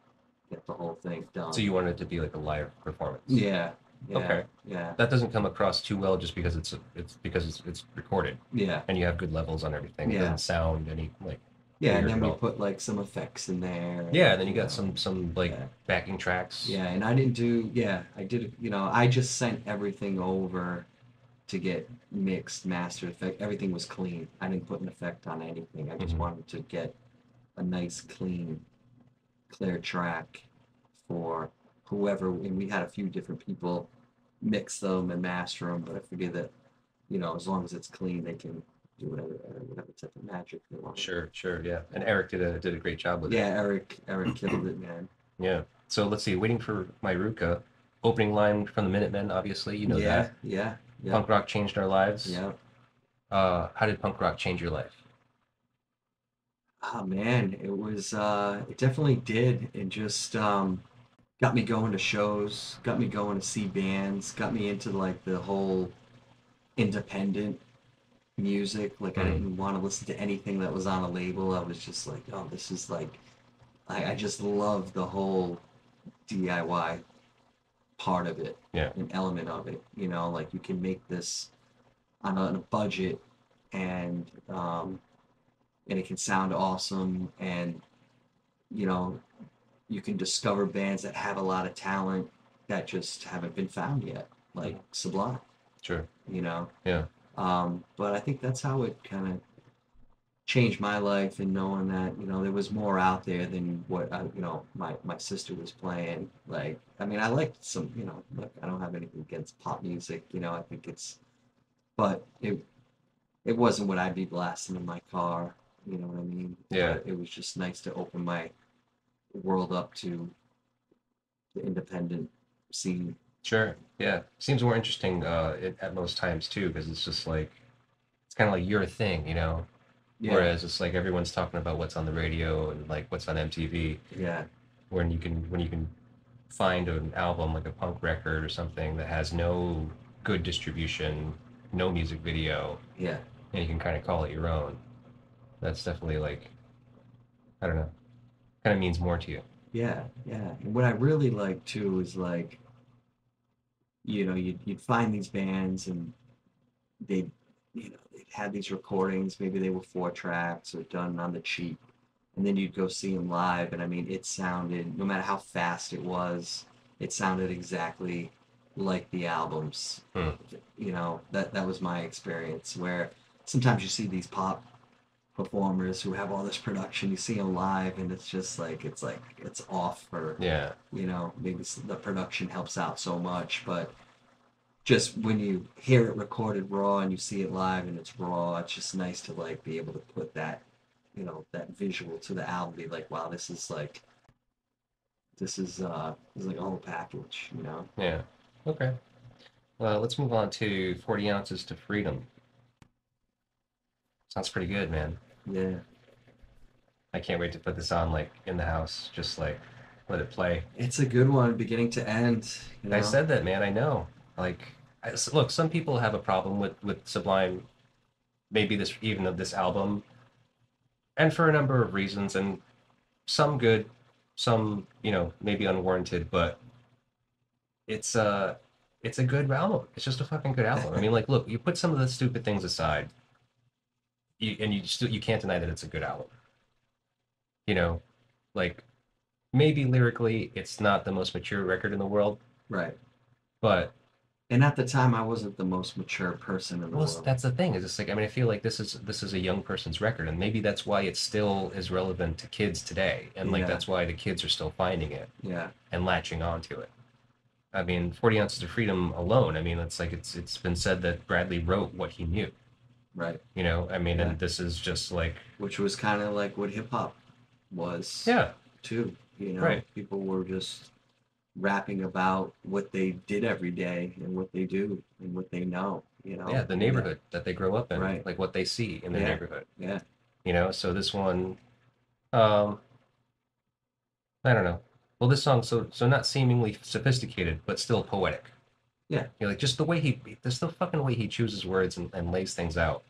get the whole thing So done. you wanted it to be like a live performance. Yeah, yeah, Okay. yeah, That doesn't come across too well just because it's because it's recorded yeah, and you have good levels on everything. It yeah, doesn't sound any like yeah. And weird then at we all. put like some effects in there, Yeah, and and then you got some like yeah, backing tracks. yeah. And I didn't do, yeah, I did. I just sent everything over to get mixed, mastered. Effect. Everything was clean. I didn't put an effect on anything. I just Hmm. wanted to get a nice, clean, clear track for whoever. And we had a few different people mix them and master them, but I figured that as long as it's clean, they can do whatever type of magic they want to do. Sure, sure, yeah. And Eric did a great job with it. Yeah, Eric killed it, man. Yeah. So let's see. Waiting for my Ruka. Opening line from the Minutemen, obviously. You know Yeah, that. yeah, yeah, Punk rock changed our lives. yeah. How did punk rock change your life? Oh man, it definitely did. It just got me going to shows, got me going to see bands, got me into like the whole independent music. Like I Hmm. didn't want to listen to anything that was on a label. I was just like, oh, this is like I just love the whole DIY part of it, Yeah. an element of it. Like you can make this on a budget, and and it can sound awesome, and you know you can discover bands that have a lot of talent that just haven't been found yet, like Sublime, Sure. you know. Yeah. But I think that's how it kind of changed my life, and knowing that there was more out there than what my sister was playing. Like, I mean, I liked some, look, I don't have anything against pop music, I think but it wasn't what I'd be blasting in my car, you know what I mean? Yeah. But it was just nice to open my world up to the independent scene. Sure. Yeah. Seems more interesting at most times too, because it's just like it's kind of like your thing, you know. Yeah, Whereas it's like everyone's talking about what's on the radio and like what's on MTV, yeah, when you can find an album like a punk record or something that has no good distribution, no music video, yeah, and you can kind of call it your own. That's definitely like I don't know, kind of means more to you. yeah, yeah. And what I really like too is like, you'd find these bands, and they'd had these recordings. Maybe they were 4 tracks or done on the cheap, and then you'd go see them live. And I mean, it sounded, no matter how fast it was, it sounded exactly like the albums. Hmm. That was my experience. Where sometimes you see these pop performers who have all this production, you see them live, and it's off, or Yeah. maybe the production helps out so much, but just when you hear it recorded raw and you see it live and it's raw, it's just nice to like be able to put that visual to the album, be like, wow, this is like a whole package. Yeah. Okay. Well, let's move on to 40 ounces to freedom. Sounds pretty good, man. Yeah, I can't wait to put this on like in the house, just like let it play. it's a good one, beginning to end. I said that, man. I know. Like, look, some people have a problem with Sublime, maybe this even of this album, and for a number of reasons, and some good, some maybe unwarranted, but it's uh it's a good album. It's just a fucking good album. I mean, like, look, you put some of the stupid things aside, and you can't deny that it's a good album. You know, like maybe lyrically, it's not the most mature record in the world, Right. but And at the time, I wasn't the most mature person in the well, world. that's the thing. Is it's like I mean, I feel like this is a young person's record, and maybe that's why it still is relevant to kids today, and like Yeah, that's why the kids are still finding it yeah, and latching onto it. I mean, 40 Ounces of Freedom alone. I mean, it's like it's been said that Bradley wrote what he knew. right. I mean, Yeah. and this is just like Which was kind of like what hip hop was yeah, too. right, People were just rapping about what they did every day and what they do and what they know. yeah, the And that, neighborhood that they grow up in, right. like what they see in their Yeah, neighborhood. yeah, So this one, um, I don't know. Well, this song so not seemingly sophisticated, but still poetic. yeah. Like just just the fucking way he chooses words and lays things out.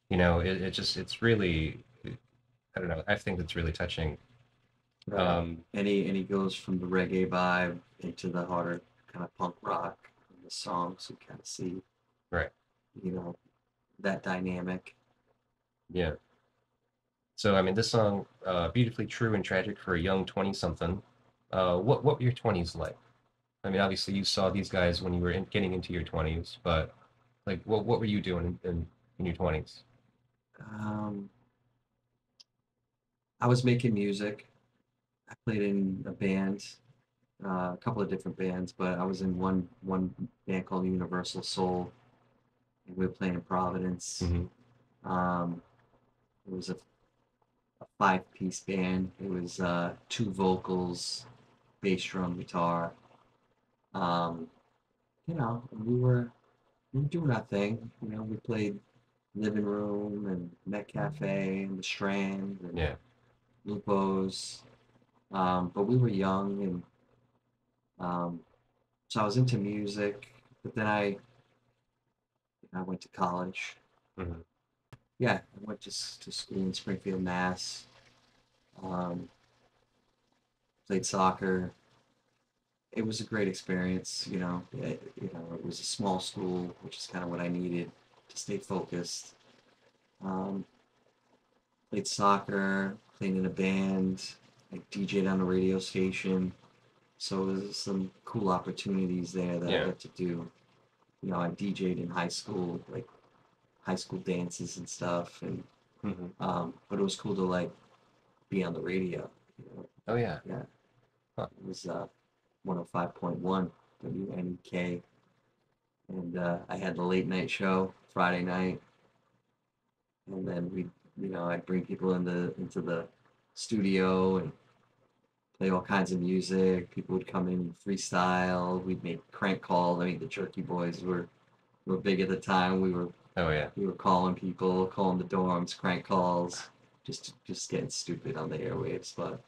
It just it's really I don't know. I think it's really touching. Right. Um, And he goes from the reggae vibe into the harder kind of punk rock in the songs. You kind of see, right. you know, that dynamic. Yeah. So I mean, this song, beautifully true and tragic for a young 20 something. What were your 20s like? I mean, obviously you saw these guys when you were getting into your 20s, but like, what were you doing in your 20s? Um, I was making music. I played in a band, a couple of different bands, but I was in one band called Universal Soul, and we were playing in Providence. Hmm. Um, it was a 5-piece band. It was two vocals, bass drum, guitar. Um, we were doing our thing. We played Living Room and Met Cafe and the Strand and Yeah. Lupo's. But we were young, and um, so I was into music. But then I went to college. Hmm. Yeah, I went to school in Springfield, Mass. Um, Played soccer. It was a great experience. It was a small school, which is kind of what I needed to stay focused. Um, Played soccer, played in a band, like DJ'd on a radio station. So there's some cool opportunities there that I Yeah. got to do. You know, I DJ'd in high school, like high school dances and stuff, and Hmm. but it was cool to like be on the radio. You know? Oh yeah. Yeah, Huh. it was 105.1 WNEK, and I had the late night show Friday night, and then I'd bring people into the studio and play all kinds of music. People would come in freestyle. We'd make crank calls. I mean, the Jerky Boys were big at the time. Oh yeah. We were calling people, calling the dorms, crank calls, just getting stupid on the airwaves. But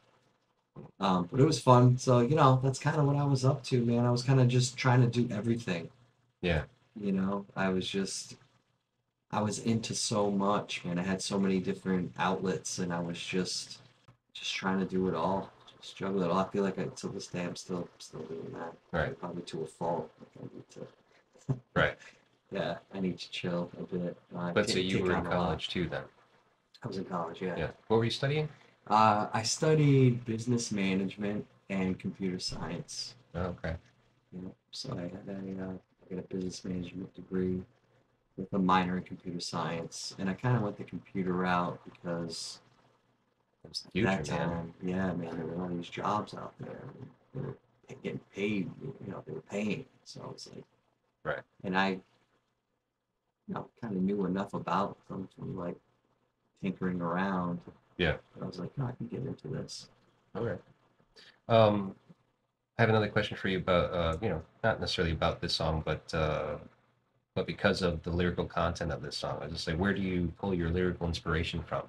it was fun. So that's kind of what I was up to, man. I was kind of just trying to do everything. Yeah. I was into so much, man. I had so many different outlets, and I was just trying to do it all, just juggle it all. I feel like to this day I'm still doing that. Right. Probably to a fault. Like I need to, Right. yeah, I need to chill a bit. But so you Take were in on a lot. college too then? I was in college, yeah. Yeah. What were you studying? I studied business management and computer science. Oh, okay. So I got a business management degree with a minor in computer science, and I kind of went the computer route because That's the at future, that man. time, yeah, man, there were all these jobs out there. And they were getting paid, they were paying. So I was like, Right. and I, kind of knew enough about them from like tinkering around. Yeah. But I was like, no, I can get into this. Okay. Um, I have another question for you about, not necessarily about this song, but because of the lyrical content of this song. I was just like, where do you pull your lyrical inspiration from?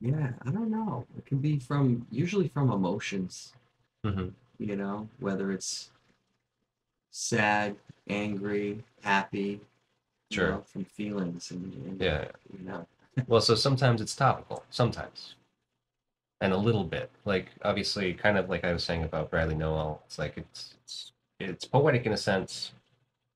Yeah, I don't know. It can be usually from emotions, Hmm. whether it's sad, angry, happy, Sure. from feelings and Yeah. you know, Well, so sometimes it's topical, sometimes, and a little bit. Like obviously, kind of like I was saying about Bradley Noel. It's like it's poetic in a sense,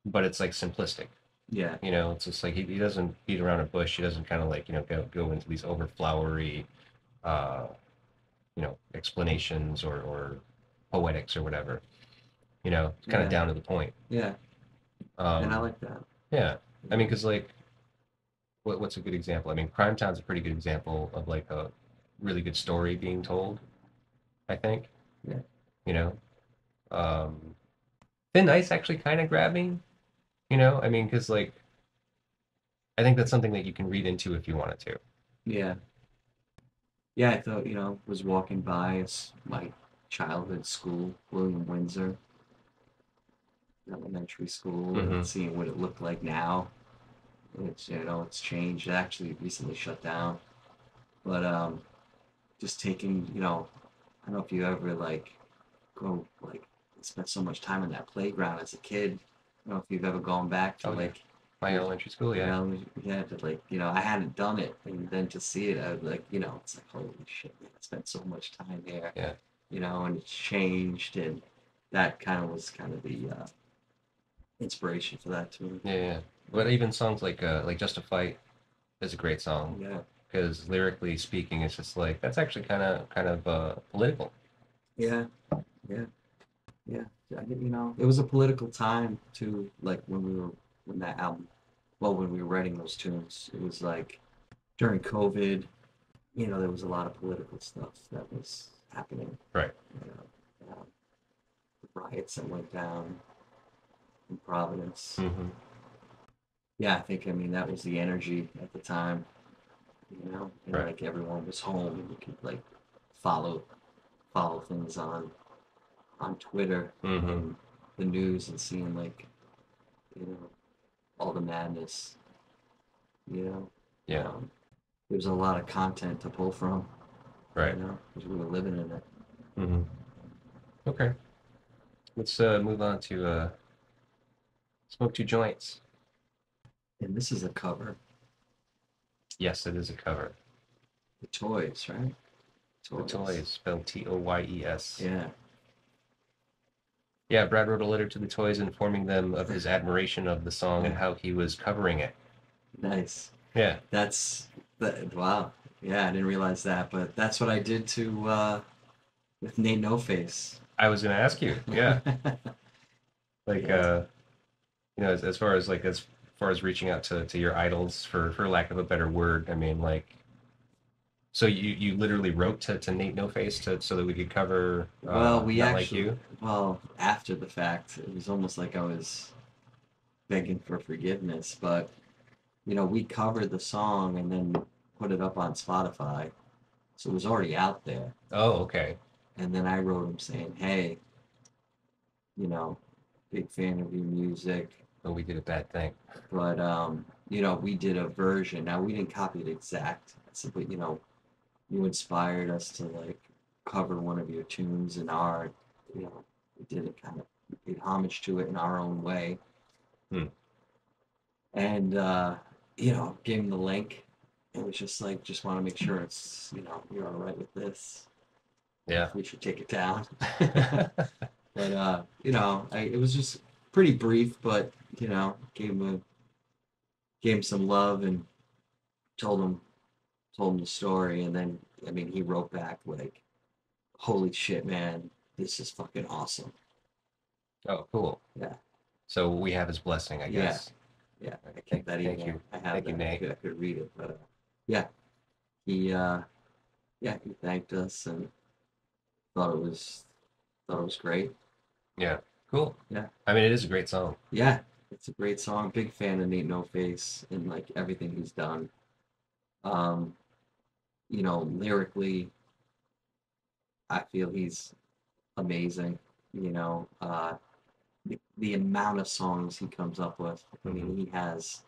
but it's like simplistic. yeah, It's just like he doesn't beat around a bush. He doesn't kind of like go into these over flowery, uh, explanations or poetics or whatever. It's kind of yeah, down to the point. yeah, and I Um, like that. yeah, I mean, Yeah, because like, what's a good example? I mean, Crime Town's a pretty good example of like a really good story being told, I think. yeah, You know, um, Thin Ice actually kind of grabbed me. I mean, because like I think that's something that you can read into if you wanted to. yeah, yeah. I thought, was walking by my childhood school, William Windsor Elementary School, and Hmm. seeing what it looked like now. It's changed. It actually recently shut down, but just taking, I don't know if you ever like go like spent so much time in that playground as a kid. I don't know if you've ever gone back to Oh yeah, like my your elementary school, your yeah, elementary, yeah, to like I hadn't done it, and then to see it, I was like, it's like holy shit, man, I spent so much time there, yeah, and it's changed, and that kind of the inspiration for that too. yeah, yeah. But even songs like Just a Fight is a great song Yeah, because lyrically speaking, it's just like that's actually kind of political. yeah, yeah, yeah. It was a political time too, like when that album, well, when we were writing those tunes, it was like during COVID, there was a lot of political stuff that was happening. Right. The riots that went down in Providence. Hmm. Yeah, I mean, that was the energy at the time, and Right. like everyone was home and you could like follow follow things on Twitter Hmm. and the news and seeing like, you know, all the madness, you know. Yeah. There's a lot of content to pull from, Right. because we were living in it. Hmm. Okay. Let's move on to Smoke Two Joints. And this is a cover. Yes, it is a cover. The Toys, right? The Toys, spelled Toyes. Yeah. Yeah, Brad wrote a letter to the Toys informing them of his admiration of the song and how he was covering it. Nice. Yeah. That's that. Wow. Yeah, I didn't realize that, but that's what I did to with Nate No Face. I was gonna ask you, yeah, like Yeah. as far as reaching out to your idols for lack of a better word. I mean, like, so you literally wrote to Nate No Face to so that we could cover Well, we Not Like actually, You. well, after the fact, it was almost like I was begging for forgiveness, but we covered the song and then put it up on Spotify, so it was already out there. Oh, okay. And then I wrote him saying, "Hey, you know, big fan of your music, Oh, we did a bad thing. but we did a version. Now we didn't copy it exact. I said, but you inspired us to like cover one of your tunes in our, we did it kind of paid homage to it in our own way, Hmm. and gave him the link. It was just like, just want to make sure it's, you're all right with this. Yeah. If we should take it down. But it was just pretty brief, but gave him some love and told him told him the story, and then I mean he wrote back like, "Holy shit, man, this is fucking awesome." Oh, cool. Yeah, So we have his blessing, I yeah, guess. yeah. I kept that Thank email. you. I have Thank you, that. I Nate. could, I could read it, but yeah, he he thanked us and thought it was thought it was great. Yeah. Cool. Yeah, I mean, it is a great song. yeah. It's a great song. Big fan of Nate No Face and like everything he's done. Um, lyrically, I feel he's amazing. The amount of songs he comes up with. I mean, Hmm. he has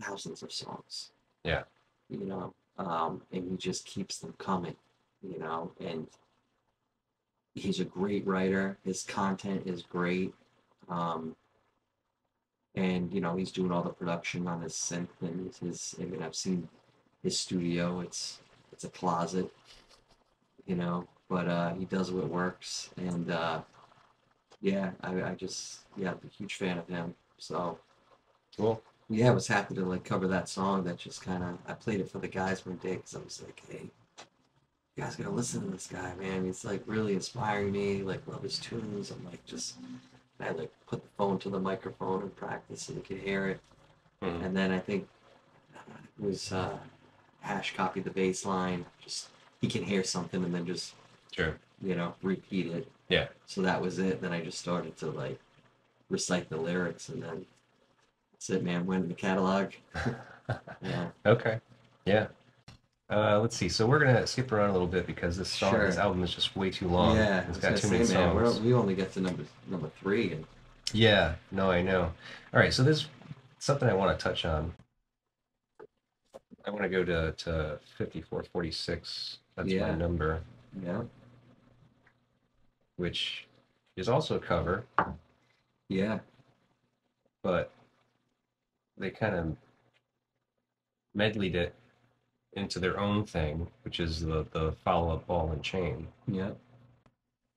thousands of songs, Yeah. and he just keeps them coming, and he's a great writer. His content is great. Um, and he's doing all the production on his synth and I mean, I've seen his studio. It's a closet, but he does what works, and yeah, I just, yeah, I'm a huge fan of him. So Cool. yeah, I was happy to like cover that song. That just kind of, I played it for the guys one day because I was like, hey, you guys gotta listen to this guy, man. He's like really inspiring me. Like, love his tunes. I'm like, just I like put the phone to the microphone and practice, and you could hear it. Hmm. And then I think it was Hash copied the bass line. Just he can hear something and then just Sure. repeat it. Yeah. So that was it. Then I just started to like recite the lyrics, and then that's it, man. Went in the catalog. Yeah, Okay. Yeah. Let's see. So we're gonna skip around a little bit because this sure. album is just way too long. Yeah, I It's was got gonna too say, many man, songs. we only get to number three, and Yeah. No, I know. All right. So there's something I want to touch on. I want to go to 5446. That's my yeah, number, yeah, which is also a cover, yeah, but they kind of medleyed it into their own thing, which is the follow-up Ball and Chain. yeah,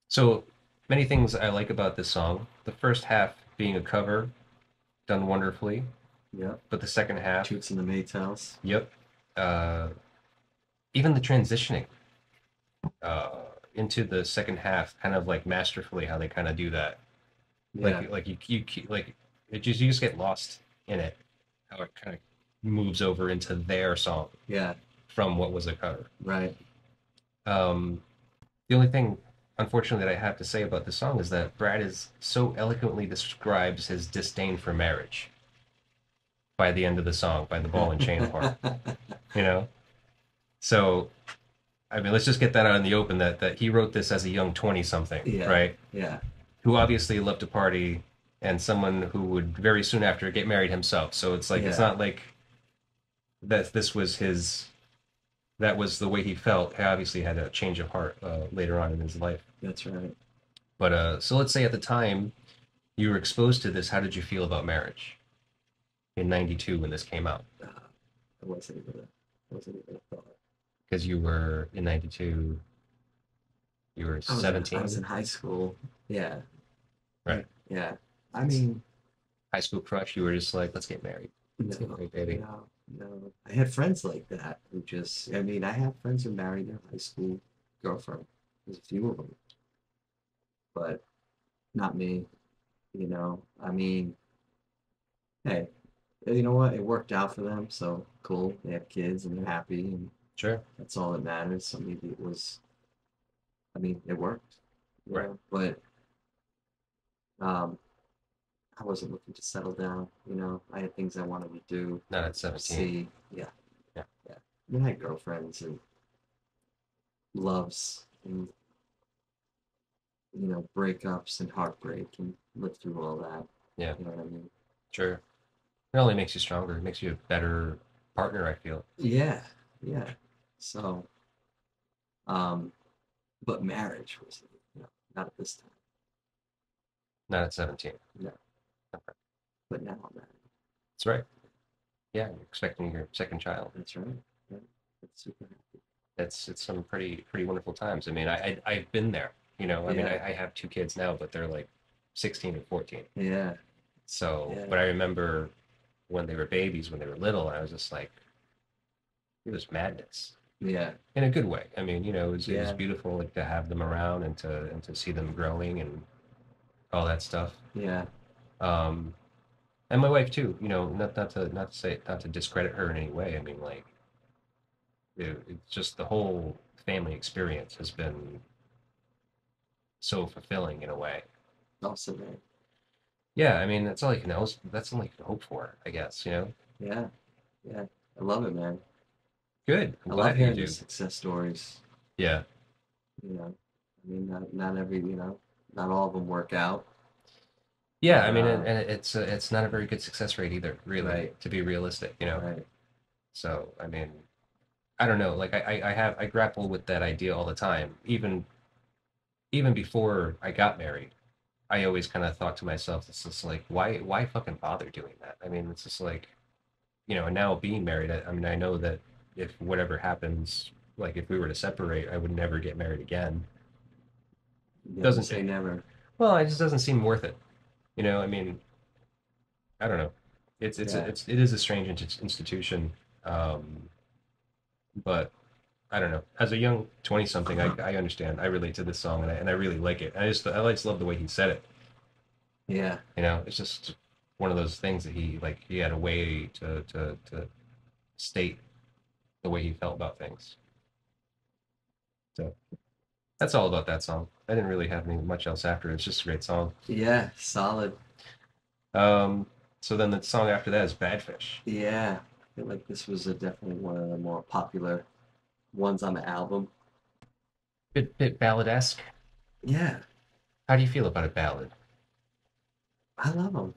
So many things I like about this song. The first half being a cover, done wonderfully, yeah. but the second half, Toots and the Maytals. yep. Uh, Even the transitioning uh, into the second half, kind of like masterfully how they kind of do that. Yeah, Like you just get lost in it, how it kind of moves over into their song yeah, from what was a cover. right. Um, the only thing, unfortunately, that I have to say about this song is that Brad is so eloquently describes his disdain for marriage by the end of the song, by the ball and chain part, you know? So, I mean, let's just get that out in the open that he wrote this as a young 20 something, Yeah, right? yeah, Who obviously loved to party and someone who would very soon after get married himself. So it's like, it's yeah. not like that this was his, that was the way he felt. He obviously had a change of heart later on in his life. That's right. But so let's say at the time you were exposed to this, how did you feel about marriage in '92 when this came out? I wasn't even a thought. Because you were in '92, you were I was in 17, high school. Yeah, right? yeah. I mean, High school crush, you were just like, let's get married. Let's get no, married, baby. no. I had friends like that who just, I mean, I have friends who married their high school girlfriend. There's a few of them, but not me, I mean, hey, you know what? It worked out for them, so cool. They have kids and they're happy, and Sure. that's all that matters. So maybe I mean, it worked, Right. but um, I wasn't looking to settle down. I had things I wanted to do, Not at 17. see, yeah, Yeah. yeah. I mean, I had girlfriends and loves and breakups and heartbreak and lived through all that. Yeah. You know what I mean? Sure. It only makes you stronger. It makes you a better partner, I feel. Yeah, yeah. So, um, but marriage was, not at this time. Not at 17. No, Okay. but now I'm married. That's right. Yeah, you're expecting your second child. That's right. Yeah, that's super happy. It's some pretty wonderful times. I mean, I've been there. I mean, Yeah, I have two kids now, but they're like 16 and 14. yeah, So, yeah, but I remember when they were babies, when they were little, and I was just like, it was madness yeah, in a good way. I mean, it was yeah, beautiful like to have them around and to see them growing and all that stuff. yeah, Um, and my wife too. Not to discredit her in any way. I mean, like it's just the whole family experience has been so fulfilling in a way. awesome, man. Yeah, I mean that's all you can that's all you can hope for, I guess. Yeah, yeah. I love it, man. Good. I'm I love glad you hearing the do. success stories. Yeah. I mean, not every, not all of them work out, Yeah, but I mean, and it's not a very good success rate either, really, right, to be realistic. right, So, I mean, I don't know. Like I grapple with that idea all the time. Even before I got married, I always kind of thought to myself, it's just like, why fucking bother doing that? I mean, it's just like, and now being married, I mean, I know that if whatever happens, like if we were to separate, I would never get married again. never Doesn't say it? never. Well, it just doesn't seem worth it. I mean, I don't know. Yeah, It is a strange institution, but I don't know. As a young 20 something, I understand. I relate to this song and I really like it. I just love the way he said it. yeah, It's just one of those things that he had a way to state the way he felt about things. So that's all about that song. I didn't really have any much else after. It's just a great song. yeah, solid. Um, so then the song after that is Bad Fish. Yeah, I feel like this was definitely one of the more popular ones on the album. Bit ballad-esque. Yeah, How do you feel about a ballad? I love them.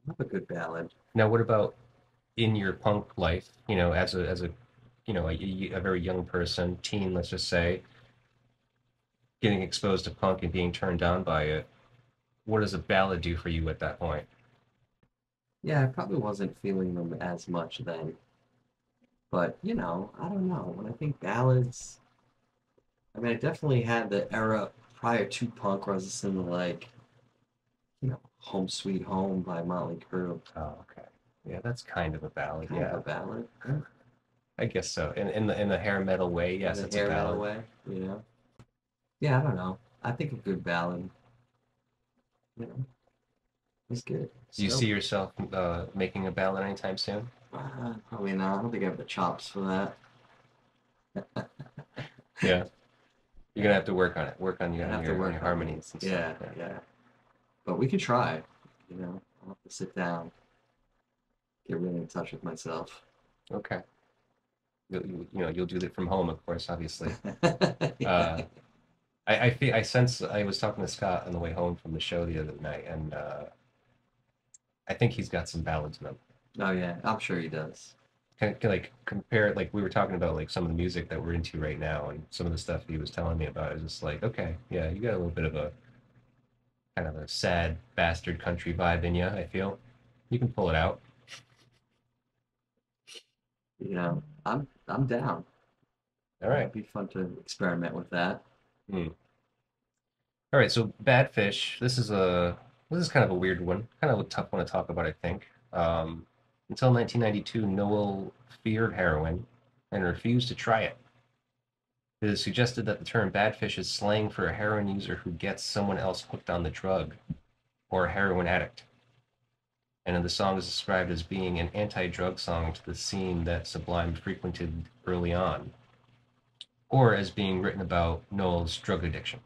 I love a good ballad. Now, what about in your punk life? As a a very young person, teen, let's just say, getting exposed to punk and being turned on by it. What does a ballad do for you at that point? Yeah, I probably wasn't feeling them as much then, but I don't know. When I think ballads, I mean, I definitely had the era prior to punk where I was listening to like, "Home Sweet Home" by Motley Crue. Oh, okay. Yeah, that's kind of a ballad. Kind of a Yeah, ballad, yeah. I guess so. In the hair metal way, In yes, the it's a hair metal ballad. way. Yeah, I don't know. I think a good ballad, you know, is good. Do you So, see yourself making a ballad anytime soon? probably not. I don't think I have the chops for that. Yeah, you're gonna have to work on it. Work on I your on have to your on work your on it. harmonies and stuff. Yeah, Yeah. yeah. But we could try. I'll have to sit down, get really in touch with myself. Okay. You'll do it from home, of course, obviously. Yeah. Uh, I sense I was talking to Scott on the way home from the show the other night, and I think he's got some ballads in him. Oh yeah, I'm sure he does. Can like compare like we were talking about like some of the music that we're into right now and some of the stuff he was telling me about. Is just like okay, yeah, you got a little bit of a kind of a sad bastard country vibe in you. I feel you can pull it out. I'm down. All right. It'd be fun to experiment with that. Hmm. All right. So Bad Fish. This is kind of a weird one. Kind of a tough one to talk about. I think. Until 1992, Noel feared heroin and refused to try it. It is suggested that the term badfish is slang for a heroin user who gets someone else hooked on the drug, or a heroin addict. And the song is described as being an anti-drug song to the scene that Sublime frequented early on, or as being written about Noel's drug addiction.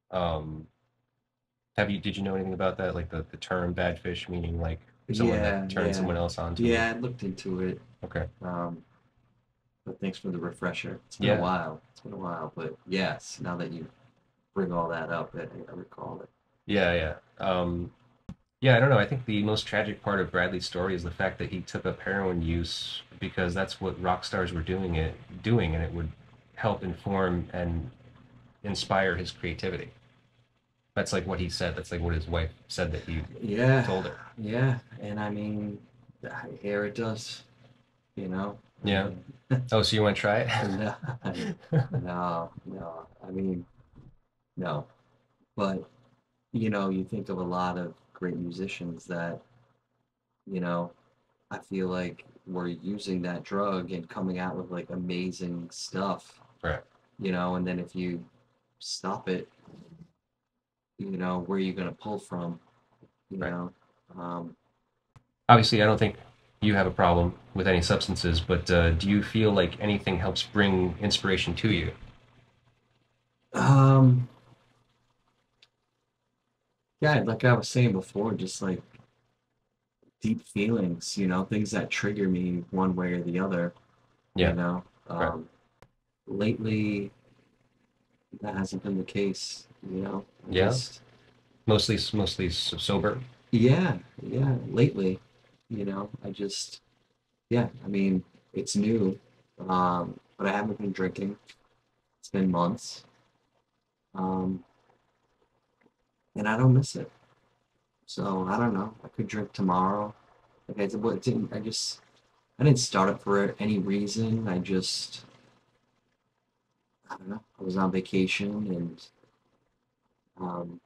Um, did you know anything about that? Like the term badfish meaning like someone Yeah, that turns yeah, someone else onto. yeah. I looked into it, Okay. um, but thanks for the refresher. It's been a Yeah. while. It's been a while, but yes, now that you bring all that up, I recall it. Yeah, yeah. Yeah, I don't know. I think the most tragic part of Bradley's story is the fact that he took up heroin use because that's what rock stars were doing, and it would help inform and inspire his creativity. That's like what he said. That's like what his wife said that he Yeah, told her. yeah, and I mean, here it does. You know, I Yeah. mean, Oh, so you want to try no, it? no, no. I mean, no. But you think of a lot of great musicians that, you know, I feel like were using that drug and coming out with like amazing stuff, Right. and then if you stop it, where are you gonna pull from, you Right. know? Um, Obviously, I don't think you have a problem with any substances, but do you feel like anything helps bring inspiration to you? um, yeah, like I was saying before, just like deep feelings, things that trigger me one way or the other, you Yeah. know. Right. Lately, that hasn't been the case, I Yeah. just, Mostly sober. yeah, yeah, lately, I just, yeah, I mean, it's new, but I haven't been drinking. It's been months, um, and I don't miss it. So I don't know. I could drink tomorrow. Like I didn't. I didn't start it for any reason. I don't know. I was on vacation and um,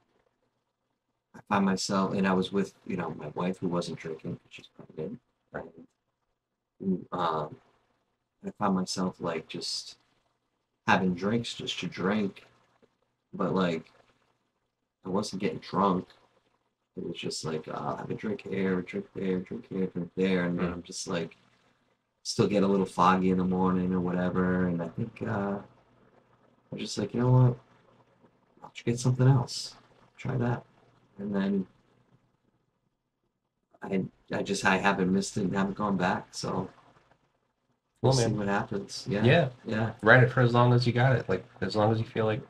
I found myself, and I was with, my wife who wasn't drinking. She's pregnant, and I found myself like just having drinks just to drink, but like I wasn't getting drunk. It was just like I'll have a drink here, a drink there, drink here, drink there, and then Hmm. I'm just like still get a little foggy in the morning or whatever. And I think I'm just like, you know what? I'll get something else. Try that. And then I I haven't missed it and haven't gone back. So we'll Cool, see man. what happens. Yeah, Yeah. yeah, Ride it for as long as you got it. Like as long as you feel like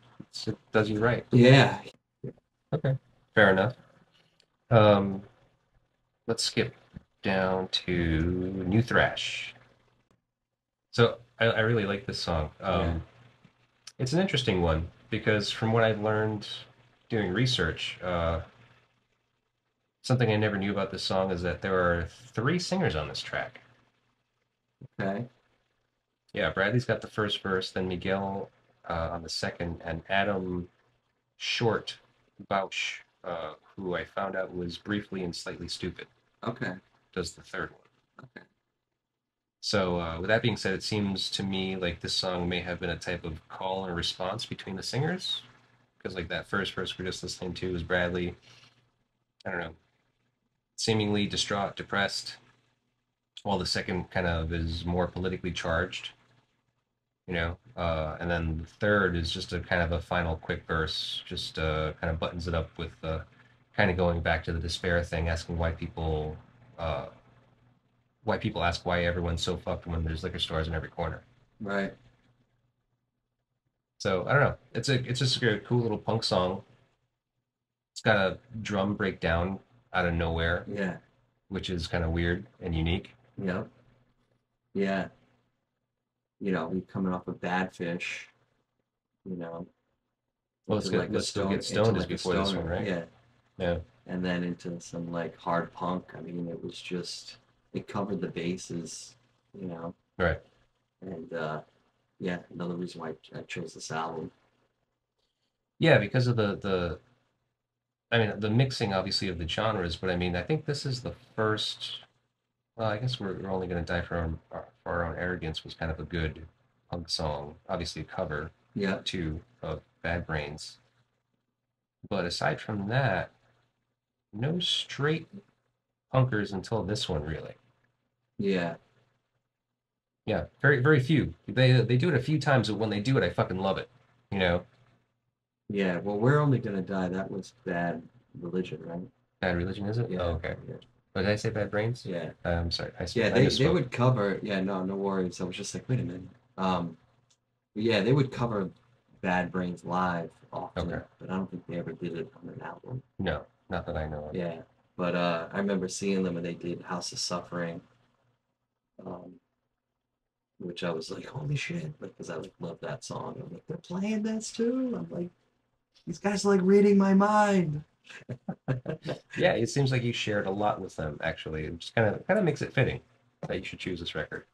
it does you right. yeah. Okay. Fair enough. Um, let's skip down to New Thrash. So I really like this song. Yeah. It's an interesting one because from what I've learned doing research, something I never knew about this song is that there are three singers on this track. Okay. Yeah, Bradley's got the first verse, then Miguel on the second, and Adam Short Bausch, who I found out was briefly and slightly stupid, Okay. does the third one. Okay. So, with that being said, it seems to me like this song may have been a type of call and response between the singers, because like that first verse we're just listening to is Bradley, I don't know, seemingly distraught, depressed, while the second kind of is more politically charged, and then the third is just a kind of a final quick verse, just kind of buttons it up with kind of going back to the despair thing, asking uh, why people ask why everyone's so fucked when there's liquor stores in every corner. Right. So I don't know. It's just a cool little punk song. It's got a drum breakdown out of nowhere, Yeah. which is kind of weird and unique. Yep. Yeah. We coming off a bad fish, you know, Well, into like a let's go stone, get into stoned is like a before this one, stoner. right? Yeah. Yeah. And then into some like hard punk. I mean, it was just it covered the bases, you know, Right. and yeah, another reason why I chose this album. Yeah, because of the I mean, the mixing obviously of the genres, but I mean, I think this is the first. Well, I guess we're only going to die for our own arrogance was kind of a good punk song, obviously a cover Yeah, too of Bad Brains. But aside from that, no straight punkers until this one, really. yeah, Yeah, very few. They do it a few times, but when they do it, I fucking love it. You know, yeah. Well, we're only gonna die. That was Bad Religion, right? Bad Religion is it? Oh, Yeah, okay. yeah, But did I say Bad Brains? yeah. I'm sorry, Yeah, I they misspoke. would cover. Yeah, no, no worries. I was just like, wait a minute. But yeah, they would cover Bad Brains live Okay, often, but I don't think they ever did it on an album. no, not that I know of. Yeah, but I remember seeing them and they did House of Suffering, um, which I was like, holy shit, because I like love that song. I'm like, they're playing this too. I'm like, these guys are like reading my mind. Yeah, it seems like you shared a lot with them. Actually, it just kind of makes it fitting that you should choose this record.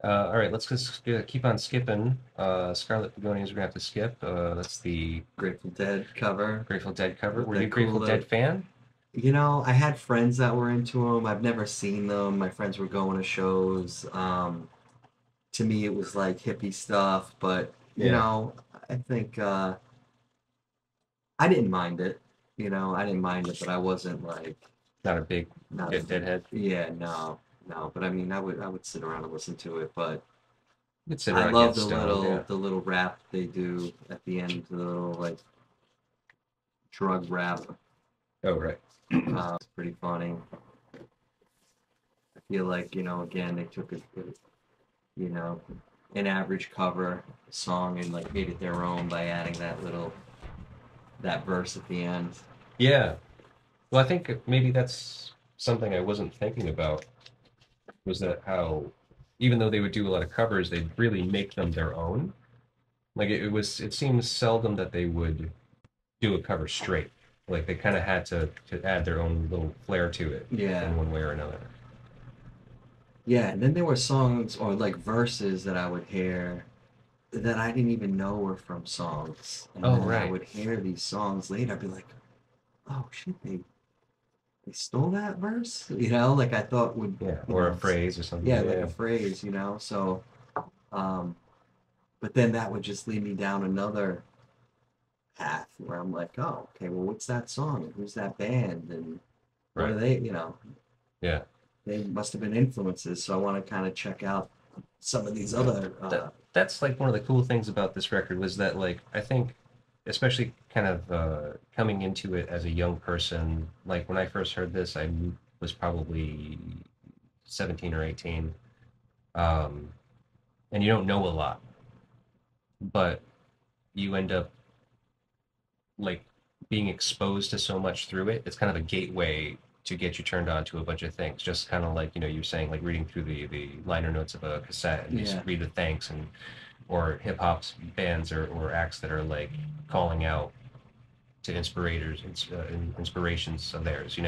All right, let's just keep on skipping. Scarlet Begonias we're gonna have to skip. That's the Grateful Dead cover Grateful Dead cover. with Were you that a cool Grateful little. Dead fan? I had friends that were into them. I've never seen them. My friends were going to shows. To me, it was like hippie stuff, but Yeah, I think I didn't mind it. I didn't mind it, but I wasn't like not a big not a Deadhead. yeah, no, no. But I mean, I would sit around and listen to it. But You could sit I around, get love the stoned. little Yeah. the little rap they do at the end, the little like drug rap. Oh, right. It's pretty funny. I feel like again they took you know an average cover song and like made it their own by adding that verse at the end. Yeah. Well, I think maybe that's something I wasn't thinking about was that how even though they would do a lot of covers, they'd really make them their own. Like it seems seldom that they would do a cover straight. Like they kind of had to add their own little flair to it Yeah. in one way or another. Yeah, and then there were songs or like verses that I would hear that I didn't even know were from songs. And Oh, then I right. would hear these songs later. I'd be like, oh shit, they stole that verse? Like I thought would, Yeah, or a phrase or yeah, something. like a Yeah, phrase. So, um, but then that would just lead me down another path where I'm like, oh, okay, well, what's that song? And who's that band? And what right. are they, Yeah. they must have been influences. So I want to kind of check out some of these other, That's like one of the cool things about this record was that like I think especially kind of coming into it as a young person, like when I first heard this, I was probably 17 or 18. Um, and you don't know a lot, but you end up like being exposed to so much through it. It's kind of a gateway to get you turned on to a bunch of things. Just kind of like, you're saying like reading through the liner notes of a cassette and just yeah, read the thanks and or hip hop's bands or acts that are like calling out to inspirations of theirs.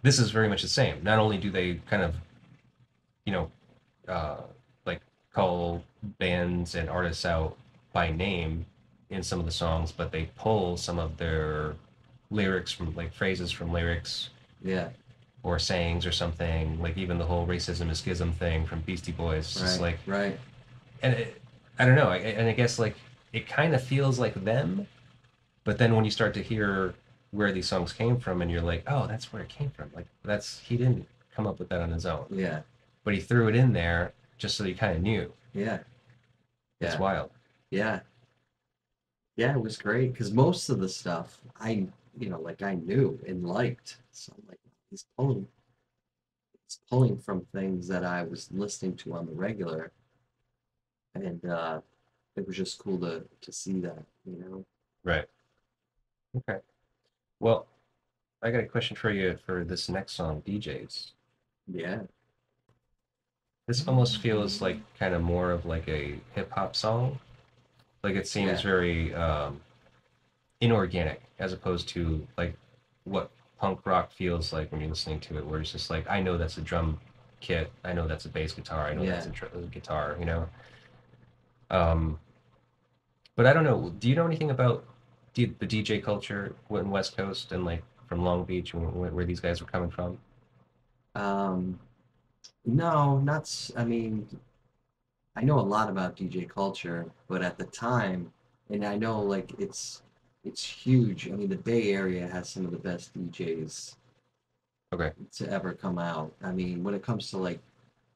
This is very much the same. Not only do they kind of you know uh, like call bands and artists out by name in some of the songs, but they pull some of their lyrics from like phrases from lyrics yeah, or sayings or something. Like even the whole racism is schism thing from Beastie Boys. It's just right, like, right. and I don't know. And I guess like it kind of feels like them, but then when you start to hear where these songs came from, and you're like, oh, that's where it came from. Like he didn't come up with that on his own, Yeah, but he threw it in there just so you kind of knew. yeah, It's yeah, wild. yeah. Yeah, it was great because most of the stuff like I knew and liked. So I'm like, he's pulling from things that I was listening to on the regular, and it was just cool to see that. Right. Okay. Well, I got a question for you for this next song, DJs. Yeah, This almost feels like kind of more of like a hip hop song. Like it seems yeah, very inorganic as opposed to like what punk rock feels like when you're listening to it, where it's just like, I know that's a drum kit, I know that's a bass guitar, I know yeah. that's a guitar. Um, but I don't know. Do you know anything about the DJ culture in West Coast and like from Long Beach, where these guys were coming from? Um, no, not. I mean, I know a lot about DJ culture, but at the time, and I know like it's huge. I mean, the Bay Area has some of the best DJs Okay. to ever come out. I mean, when it comes to like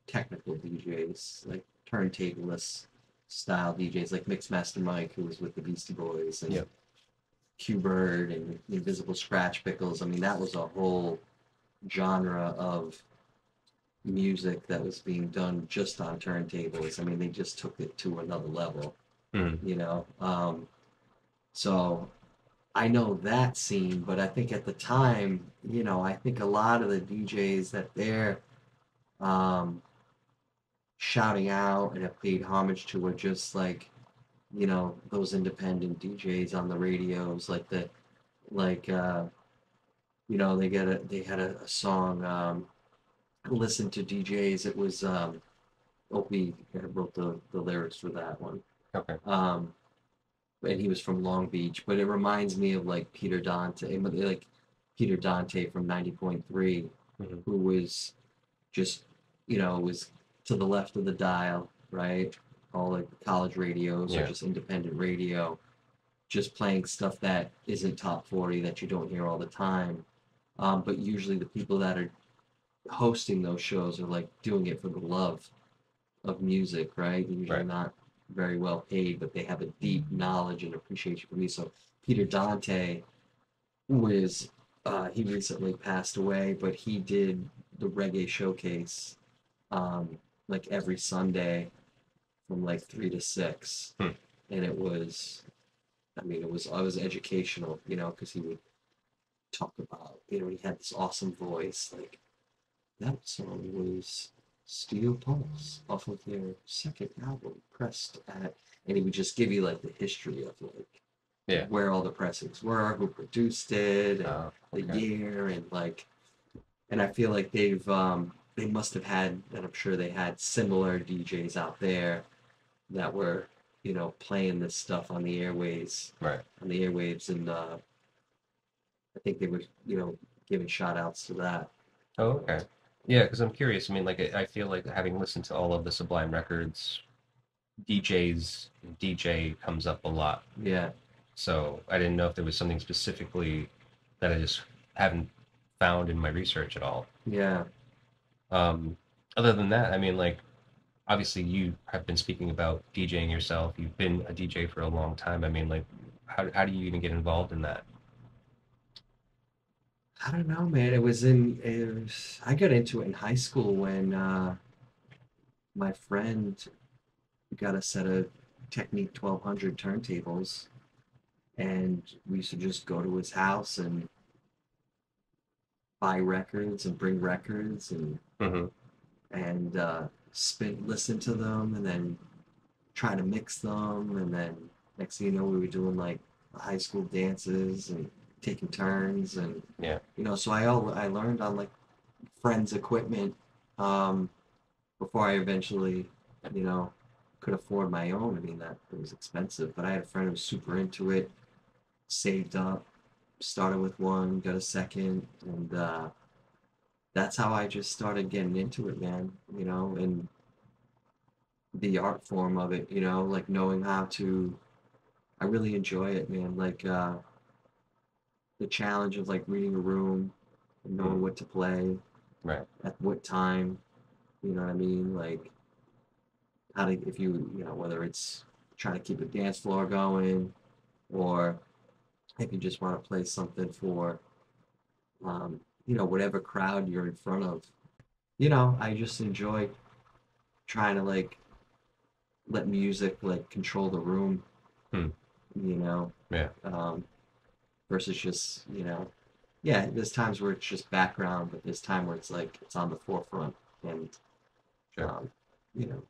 technical DJs, like turntablist style DJs, like Mixmaster Mike, who was with the Beastie Boys, and Yep. Q-Bird and Invisible Scratch Pickles. I mean, that was a whole genre of music that was being done just on turntables. I mean, they just took it to another level, Hmm. you know. So I know that scene, but I think at the time, I think a lot of the DJs that they're um, shouting out and have paid homage to are just like, those independent DJs on the radios, like like, they had a song, listen to DJs. It was, Opie wrote the lyrics for that one. Okay. Um, and he was from Long Beach, but it reminds me of like Peter Dante, like Peter Dante from 90.3, Hmm. who was just, was to the left of the dial, right? All like college radios or Yeah. just independent radio, just playing stuff that isn't top 40 that you don't hear all the time. But usually the people that are hosting those shows are like doing it for the love of music, right? Usually Right. not very well paid, but they have a deep knowledge and appreciation for music. So Peter Dante was he recently passed away, but he did the reggae showcase um, like every Sunday from like 3 to 6, Hmm. and it was, I mean, I was educational, because he would talk about, he had this awesome voice, like that song was Steel Pulse off of their second album, pressed at, and he would just give you like the history of like Yeah. where all the pressings were, who produced it, and the Okay. year, and like, and I feel like they must have had, and I'm sure they had similar DJs out there that were, playing this stuff Right. on the airwaves, and I think they were, giving shout outs to that. Oh, Um, okay. Yeah, because I'm curious. I mean, like, I feel like having listened to all of the Sublime records, DJ comes up a lot. yeah, So I didn't know if there was something specifically that I just haven't found in my research at all. yeah. Um, Other than that, I mean, like, obviously you have been speaking about DJing yourself. You've been a DJ for a long time. I mean, like, how do you even get involved in that? I don't know, man. I got into it in high school when my friend got a set of Technique 1200 turntables, and we used to just go to his house and buy records and bring records Hmm. and listen to them, and then try to mix them, and then next thing you know, we were doing like high school dances and taking turns, and Yeah. so I learned on like friends' equipment um, before I eventually, you know, could afford my own. I mean, that it was expensive, but I had a friend who was super into it, saved up, started with one, got a second, and that's how I just started getting into it, man. And the art form of it, like knowing how to. I really enjoy it, man. Like the challenge of like reading a room and Mm. knowing what to play Right. at what time. You know what I mean? Like how to, if whether it's trying to keep a dance floor going, or if you just want to play something for, whatever crowd you're in front of. I just enjoy trying to like let music like control the room, Hmm. you know, Yeah. um, versus just, yeah, there's times where it's just background, but there's time where it's like it's on the forefront, and Sure. um, you know,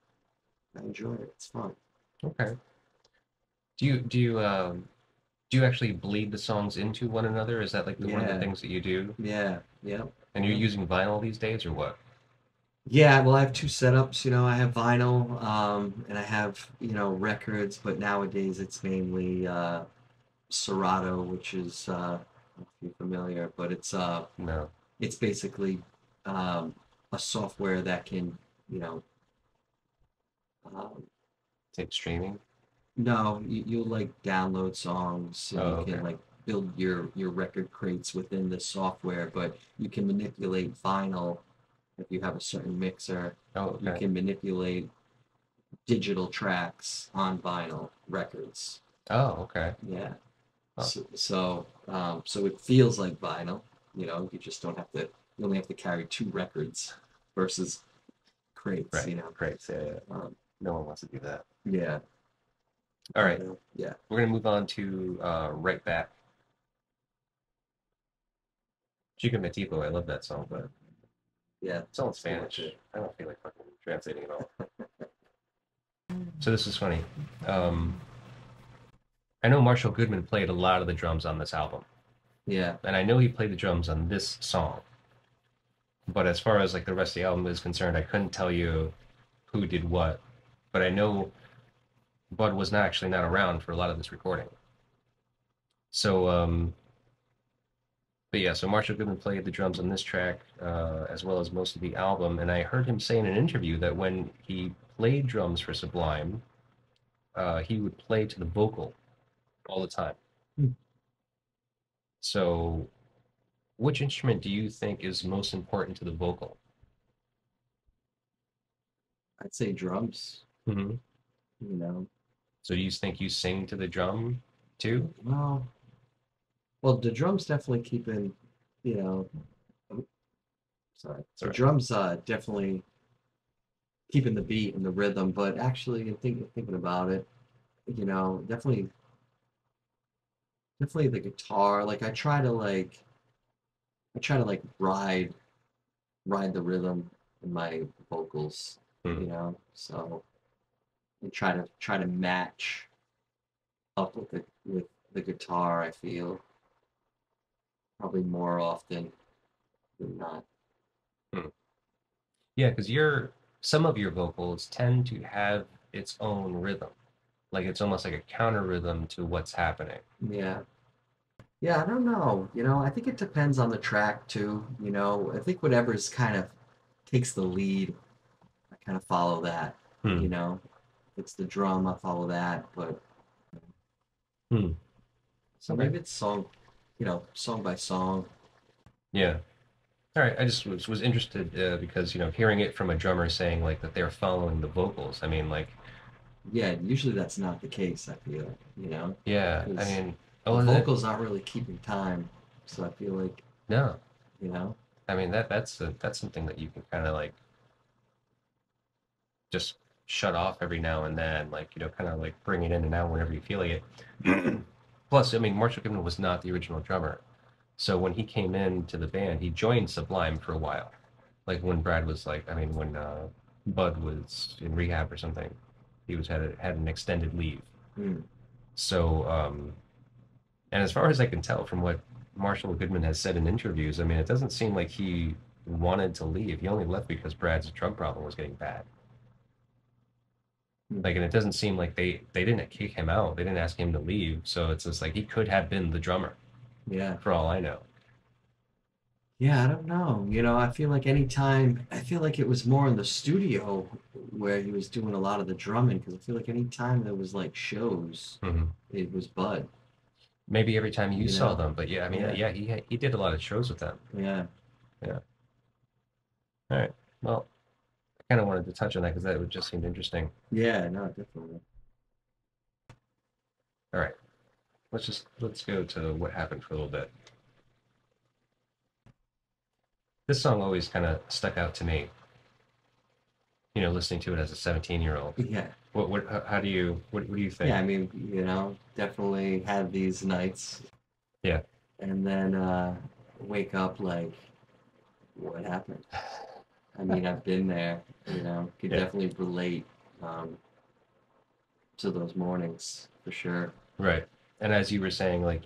I enjoy it. It's fun. Okay. Do you actually bleed the songs into one another? Is that like one of the Yeah, things that you do? yeah, yep, And you're yep. using vinyl these days or what? Yeah, well, I have two setups. I have vinyl, and I have, records, but nowadays it's mainly Serato, which is if you're familiar, but No. it's basically um, a software that can, you know, um, Tape streaming? no, you'll like download songs and Oh, you okay. can like build your record crates within the software, but you can manipulate vinyl if you have a certain mixer. Oh, You okay. can manipulate digital tracks on vinyl records. Oh, okay. Yeah. Oh, So it feels like vinyl. You just don't have to. You only have to carry two records versus crates. right. Great. Yeah, yeah. Um, No one wants to do that. yeah, All right. yeah, We're gonna move on to Right Back. Chica Metipo. I love that song, but yeah. it's all in It's too much. Spanish. I don't feel like fucking translating it all. So this is funny. Um, I know Marshall Goodman played a lot of the drums on this album, Yeah, and I know he played the drums on this song. But as far as like the rest of the album is concerned, I couldn't tell you who did what. But I know Bud was not actually not around for a lot of this recording. So, but yeah, so Marshall Goodman played the drums on this track, as well as most of the album. And I heard him say in an interview that when he played drums for Sublime, he would play to the vocal all the time. Hmm. So, which instrument do you think is most important to the vocal? I'd say drums. Mm-hmm. You know, So, do you think you sing to the drum too? well, well, the drums definitely keeping. You know, oh, sorry, the Sorry. drums definitely keeping the beat and the rhythm. But actually, thinking about it, definitely the guitar. Like I try to like ride the rhythm in my vocals, Hmm. So I try to match up with the guitar, I feel probably more often than not. Hmm. Yeah, because some of your vocals tend to have its own rhythm. Like it's almost like a counter rhythm to what's happening. Yeah. Yeah, I don't know. I think it depends on the track too. I think whatever's kind of takes the lead, I kind of follow that, you Hmm. know. If it's the drum, I follow that, but Hmm. so Okay. maybe it's song by song. Yeah. All right. I just was interested because hearing it from a drummer saying like that they're following the vocals. I mean, like, Yeah, usually that's not the case, I feel, yeah. I because mean, the oh, that vocals aren't really keeping time. So I feel like, no. you know, I mean that's something that you can kind of like just shut off every now and then, like kind of like bring it in and out whenever you feel like it. Plus, I mean, Marshall Goodman was not the original drummer. So when he came into the band, he joined Sublime for a while. Like when Brad was like, I mean, when Bud was in rehab or something, he had an extended leave. mm, So, and as far as I can tell from what Marshall Goodman has said in interviews, I mean, it doesn't seem like he wanted to leave. He only left because Brad's drug problem was getting bad. mm, Like, and it doesn't seem like they didn't kick him out. They didn't ask him to leave. So it's just like he could have been the drummer yeah. for all I know. Yeah, I don't know. I feel like it was more in the studio where he was doing a lot of the drumming because I feel like anytime there was like shows, Hmm. it was Bud, Maybe every time you you saw know? them, but yeah, I mean, Yeah, yeah, he did a lot of shows with them. yeah, Yeah. All right. Well, I kind of wanted to touch on that because that would just seemed interesting. yeah, no, definitely. All right. Let's go to what happened for a little bit. This song always kind of stuck out to me, listening to it as a 17-year-old. Yeah, How what do you yeah, think? I mean, definitely had these nights Yeah. and then wake up like, what happened? I mean, I've been there, could Yeah. definitely relate um, to those mornings for sure. Right. And as you were saying, like,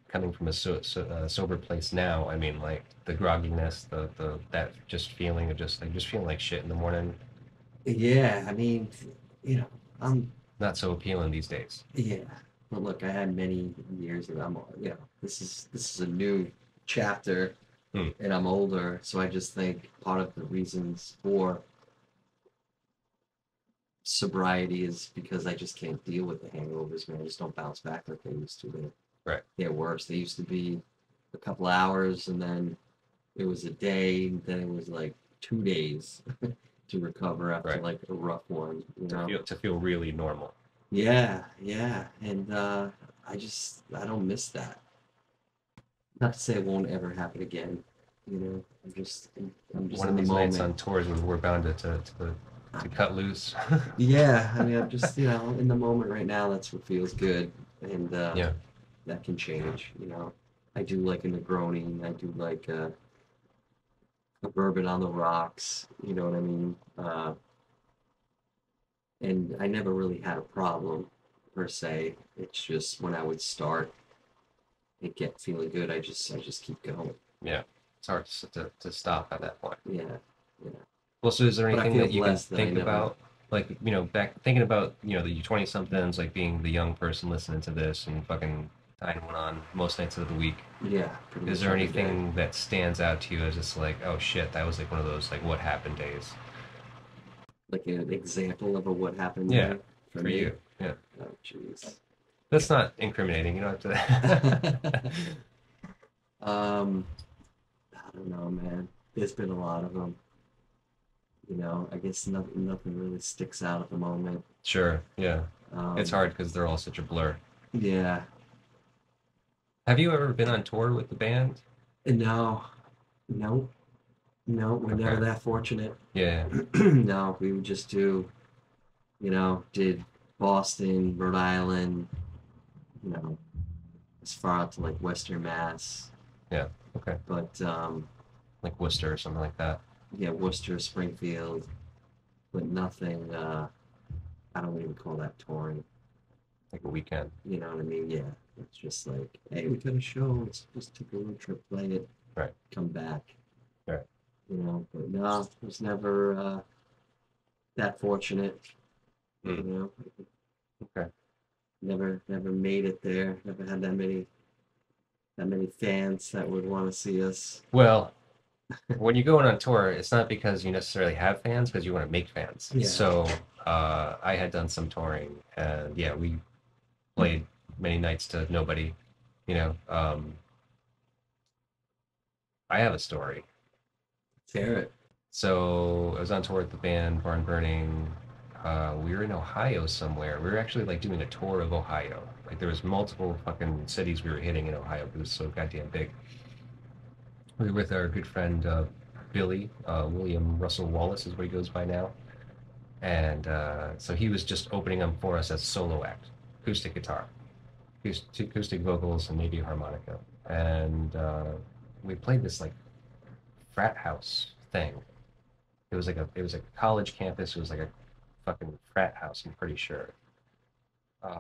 coming from a sober place now, I mean, like the grogginess, the that just feeling of just feeling like shit in the morning, Yeah, I mean, you know, I'm not so appealing these days. yeah. But look, I had many years, and this is a new chapter, Hmm. and I'm older, so I just think part of the reasons for sobriety is because I just can't deal with the hangovers, man. I just don't bounce back like they used to. Right. They're worse. They used to be a couple hours, and then it was a day, and then it was like 2 days to recover after Right. like a rough one, you know? To feel really normal. Yeah, yeah. And I don't miss that. Not to say it won't ever happen again, you know. I'm just One of in the these nights moment. on tours, we're bound to cut loose. Yeah, I mean, I'm just, in the moment right now. That's what feels good, and Yeah. that can change, you know. I do like a Negroni. I do like a bourbon on the rocks. You know what I mean? And I never really had a problem per se. It's just when I would start and get feeling good, I just keep going. Yeah. It's hard to stop at that point. Yeah, yeah. Well, so is there But I anything feel that you can blessed that I think never. about, like, back thinking about, the 20 somethings, like being the young person listening to this and fucking tying one on most nights of the week? Yeah, pretty Is much there every day. anything that stands out to you as just like, oh shit, that was like one of those like what happened days? Like an example of a what happened Yeah, day for for me. you. Yeah. Oh, jeez. That's not incriminating. You don't have to. um, I don't know, man. There's been a lot of them. I guess nothing really sticks out at the moment. Sure. Yeah. It's Um, hard because they're all such a blur. yeah. Have you ever been on tour with the band? No, no, no. We're never Okay. that fortunate. Yeah. No, we would just did Boston, Rhode Island, you know, as far out to like Western Mass. Yeah. Okay. But Like Worcester or something like that. yeah, Worcester, Springfield, but nothing. I don't even call that touring. Like a weekend. You know what I mean? Yeah, it's just like, hey, we got a show. Let's just take a road trip, play it, Right. come back. Right. But no, it was never that fortunate. You Mm. know, Okay. never made it there. Never had that many fans that would want to see us. Well, when you're going on tour, it's not because you necessarily have fans, because you want to make fans. Yeah. So I had done some touring, and yeah, we played many nights to nobody. You know, I have a story. Tear it. So I was on tour with the band Barn Burning. We were in Ohio somewhere. We were actually like doing a tour of Ohio. Like there was multiple fucking cities we were hitting in Ohio because it was so goddamn big. We were with our good friend Billy, William Russell Wallace is what he goes by now. And so he was just opening up for us as a solo act, acoustic guitar, acoustic vocals, and maybe a harmonica. And we played this like frat house thing. It was like a college campus. It was like a fucking frat house. I'm pretty sure. Uh,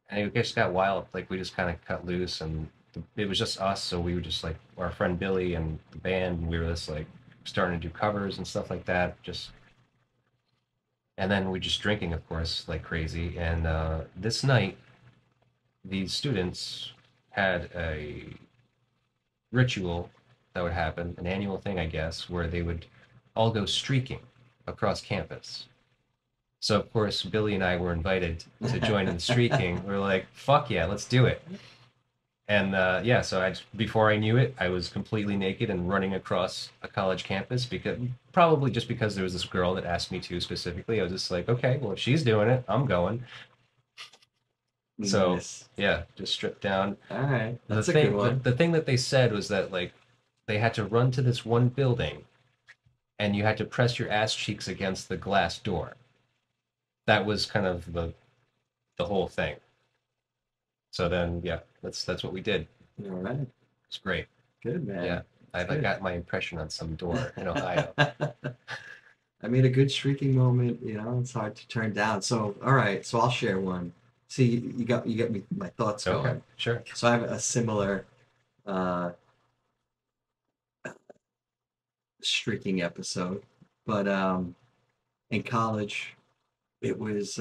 and it just got wild. Like we just kind of cut loose, and it was just us. So we were just like our friend Billy and the band, and we were just like starting to do covers and stuff like that. Just and then we just drinking, of course, like crazy. And this night, these students had a ritual that would happen, an annual thing, I guess, where they would all go streaking across campus. So of course, Billy and I were invited to join in the streaking. We are like, "Fuck yeah, let's do it!" And yeah, so before I knew it, I was completely naked and running across a college campus because probably just because there was this girl that asked me to specifically. I was just like, "Okay, well if she's doing it, I'm going." So Nice. yeah, just stripped down. All right, The that's a good thing, the, one. the thing that they said was that like they had to run to this one building and you had to press your ass cheeks against the glass door. That was kind of the whole thing. So then, yeah, that's what we did. All right, It's great. good man. Yeah, I It's good. got my impression on some door in Ohio. I mean, a good streaking moment, it's hard to turn down. So, all right, so I'll share one. See, you got me my thoughts Okay, going. sure. So I have a similar uh, streaking episode, but in college, it was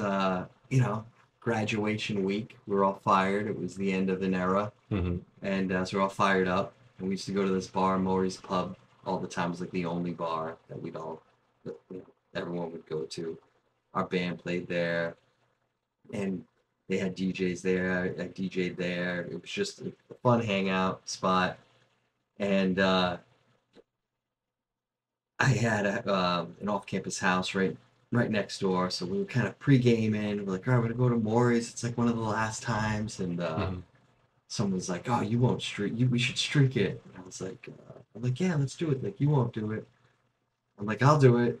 graduation week. We were all fired. It was the end of an era, Hmm. and so we're all fired up. And we used to go to this bar, Maury's Pub, all the time. It was like the only bar that that, you know, everyone would go to. Our band played there, and they had DJs there. I DJ'd there. It was just a fun hangout spot. And I had an off-campus house right next door, so we were kind of pre-gaming. We're like, all right, we're gonna go to Maury's. It's like one of the last times, and Hmm. someone was like, "Oh, you won't streak. We should streak it." And I'm like, "Yeah, let's do it." Like, you won't do it. I'm like, "I'll do it."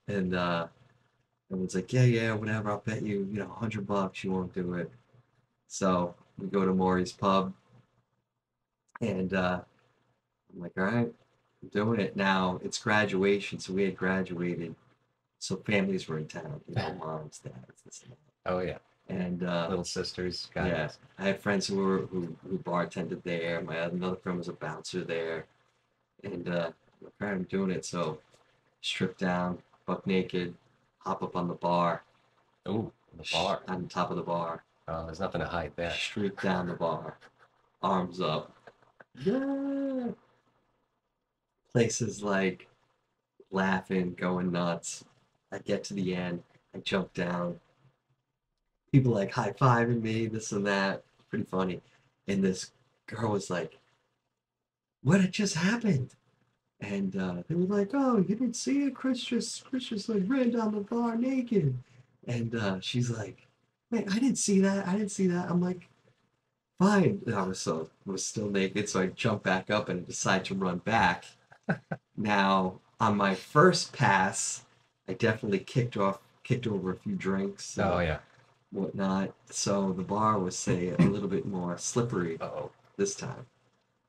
And everyone's like, "Yeah, yeah, whatever. I'll bet you, $100 you won't do it." So we go to Maury's Pub, and I'm like, "All right, I'm doing it now." It's graduation, so we had graduated. So families were in town, moms, dads, this and that. Oh yeah, And little sisters, yeah, guys. I had friends who bartended there. Another friend was a bouncer there, and I'm like, all right, I'm doing it. So strip down, buck naked, hop up on the bar, Oh, the bar. on top of the bar, There's nothing to hide there. streak down the bar, arms up. Yeah. Places like laughing, going nuts. I get to the end, I jump down. People like high fiving me, this and that. Pretty funny. And this girl was like, "What had just happened?" And they were like, "Oh, you didn't see it? Chris just like ran down the bar naked." And she's like, "Man, I didn't see that. I didn't see that." I'm like, "Fine." And I was still naked, so I jump back up and decide to run back. Now, on my first pass, I definitely kicked over a few drinks Oh and yeah. whatnot. So the bar was, say, a little bit more slippery Uh-oh. this time.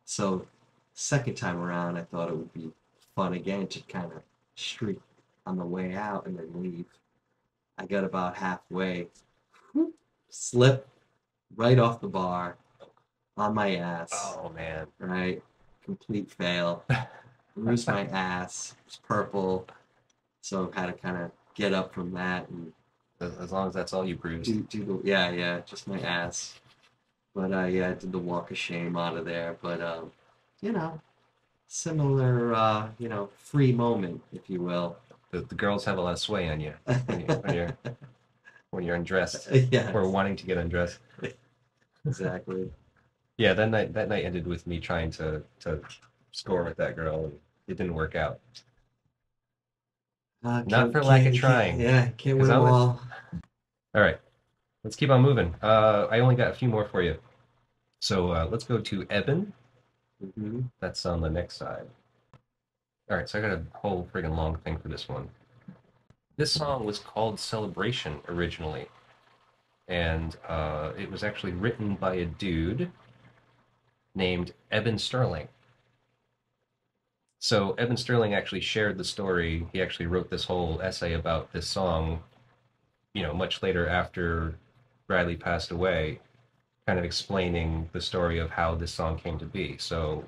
So second time around, I thought it would be fun again to kind of streak on the way out and then leave. I got about halfway, whoop, slip right off the bar on my ass, Oh man. right? Complete fail. Bruised my ass. It was purple. So had to kind of get up from that and As long as that's all you bruised. do the, yeah, yeah, just my ass. But yeah, I did the walk of shame out of there. But you know, similar, free moment, if you will. The girls have a lot of sway on you when you're undressed or Yes, wanting to get undressed. exactly. Yeah, that night ended with me trying to score with that girl, and it didn't work out. Not for lack of trying, Yeah, can't because win them I'm a. all. All right, let's keep on moving. I only got a few more for you, so let's go to Eben. Hmm. That's on the next side. All right, so I got a whole friggin' long thing for this one. This song was called Celebration originally, and it was actually written by a dude named Eben Sterling. So Eben Sterling actually shared the story. He actually wrote this whole essay about this song, much later after Bradley passed away, kind of explaining the story of how this song came to be. So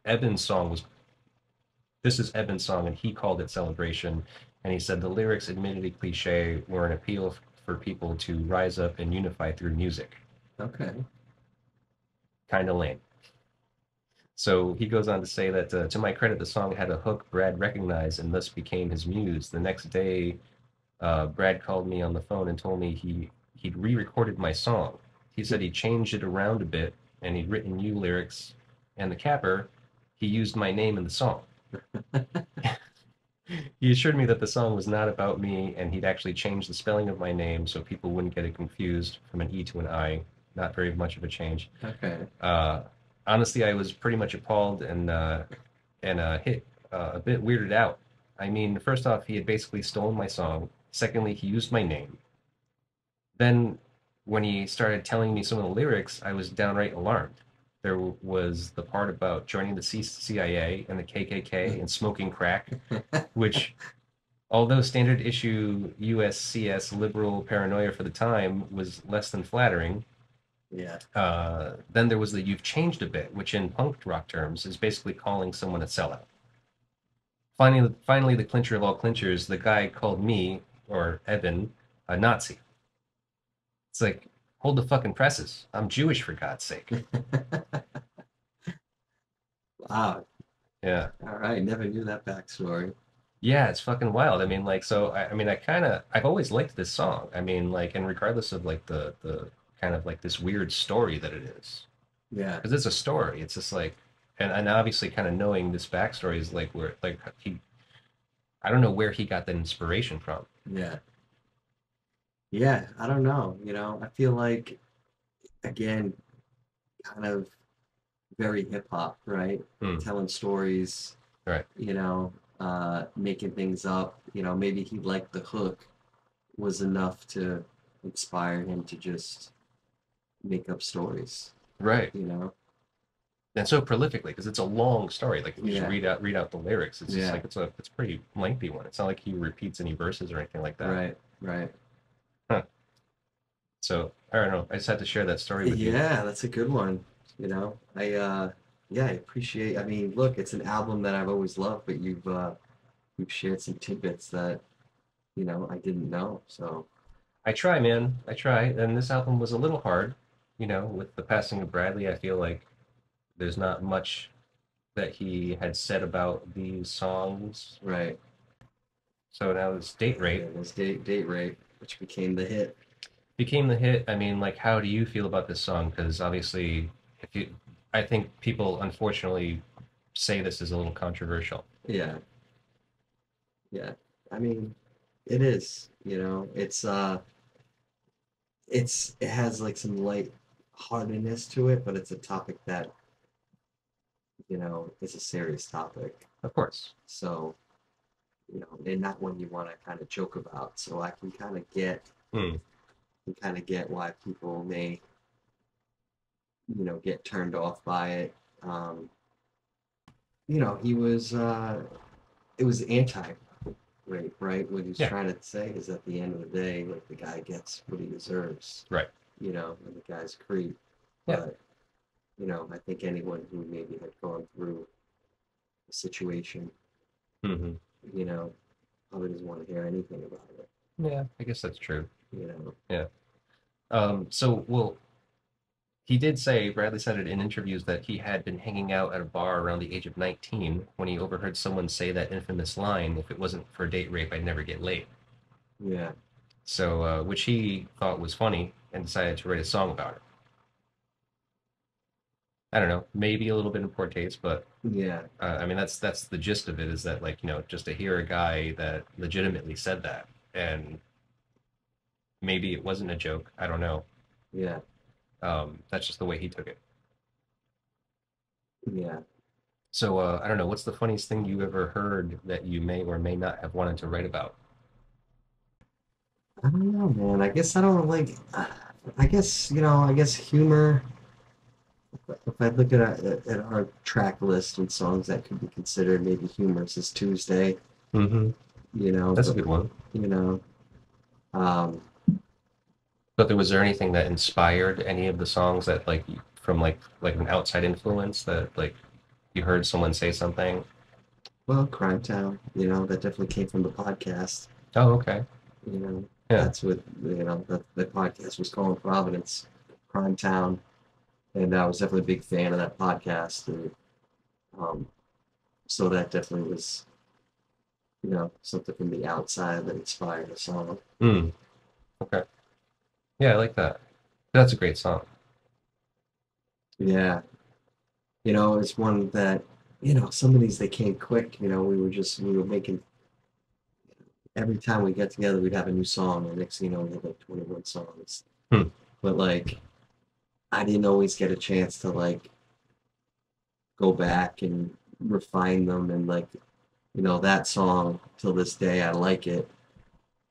Eben's song was this is Eben's song, and he called it Celebration. And he said the lyrics, admittedly cliche, were an appeal for people to rise up and unify through music. Okay. Kind of lame. So he goes on to say that, to my credit, the song had a hook Brad recognized and thus became his muse. The next day, Brad called me on the phone and told me he'd re-recorded my song. He said he changed it around a bit and he'd written new lyrics, and the capper, he used my name in the song. He assured me that the song was not about me, and he'd actually changed the spelling of my name so people wouldn't get it confused from an E to an I. Not very much of a change. Okay. Uh, Honestly, I was pretty much appalled and hit a bit weirded out. I mean, first off, he had basically stolen my song. Secondly, he used my name. Then, when he started telling me some of the lyrics, I was downright alarmed. There was the part about joining the CIA and the KKK and smoking crack, which, although standard issue USCS liberal paranoia for the time, was less than flattering. Yeah. Then there was the "you've changed a bit," which in punk rock terms is basically calling someone a sellout. Finally, the clincher of all clinchers, the guy called me, or Eben, a Nazi. It's like, hold the fucking presses. I'm Jewish for God's sake. Wow. Yeah. All right. Never knew that backstory. Yeah, it's fucking wild. I mean, like, so I mean, I've always liked this song. I mean, like, and regardless of like the kind of like this weird story that it is, Yeah. because it's a story. It's just like, and obviously, kind of knowing this backstory is like where like I don't know where he got that inspiration from. Yeah. Yeah. I don't know. I feel like, again, kind of very hip hop, right? Hmm. Telling stories, Right. making things up. Maybe he liked the hook was enough to inspire him to just make up stories, Right. you know? And so prolifically, because it's a long story. Like if you just Yeah. read out the lyrics, it's just Yeah. like it's a pretty lengthy one. It's not like he repeats any verses or anything like that. Right. Right. Huh. So I don't know. I just had to share that story with you. Yeah, that's a good one. Yeah, I appreciate. I mean, look, it's an album that I've always loved, but you've shared some tidbits that, I didn't know. So, I try, man. I try. And this album was a little hard. With the passing of Bradley, I feel like there's not much that he had said about these songs. right. So now this date Yeah, rate this date rate, which became the hit. became the hit. I mean, like, how do you feel about this song? Because obviously, if you, I think people unfortunately say this is a little controversial. Yeah, yeah. I mean, it is, it has like some light heartedness to it, but it's a topic that, is a serious topic. Of course. So, and not one you want to kind of joke about. So I Hmm. can kind of get why people may, get turned off by it. Um, he was, it was anti-rape, right? What he's Yeah. trying to say is at the end of the day, like the guy gets what he deserves, Right. and the guy's a creep. Yeah. But, I think anyone who maybe had gone through a situation, Hmm. you know, probably doesn't want to hear anything about it, Yeah. I guess that's true. you know. Yeah. Well, he did say, Bradley said it in interviews, that he had been hanging out at a bar around the age of 19 when he overheard someone say that infamous line, if it wasn't for date rape, I'd never get laid. Yeah, So, which he thought was funny and decided to write a song about it. I don't know, maybe a little bit in poor taste, but yeah, I mean, that's the gist of it is that, like, just to hear a guy that legitimately said that, and maybe it wasn't a joke, I don't know. yeah, That's just the way he took it. yeah. So, I don't know, what's the funniest thing you ever heard that you may or may not have wanted to write about? I don't know, man. I guess I don't like. I guess humor. If I look at our track list and songs that could be considered maybe humorous is Tuesday, Hmm. That's a but good one. you know, um, But was there anything that inspired any of the songs that like from like an outside influence that like you heard someone say something? well, Crime Town, that definitely came from the podcast. Oh, okay. You know, Yeah. that's what the podcast was called Providence, Crime Town, and I was definitely a big fan of that podcast, and um, so that definitely was something from the outside that inspired the song. Hmm. Okay. Yeah, I like that. That's a great song. Yeah, it's one that some of these they came quick. We were making every time we get together, we'd have a new song, and next thing you know, we had like 21 songs. Hmm. But like, I didn't always get a chance to like go back and refine them, and like, that song till this day, I like it.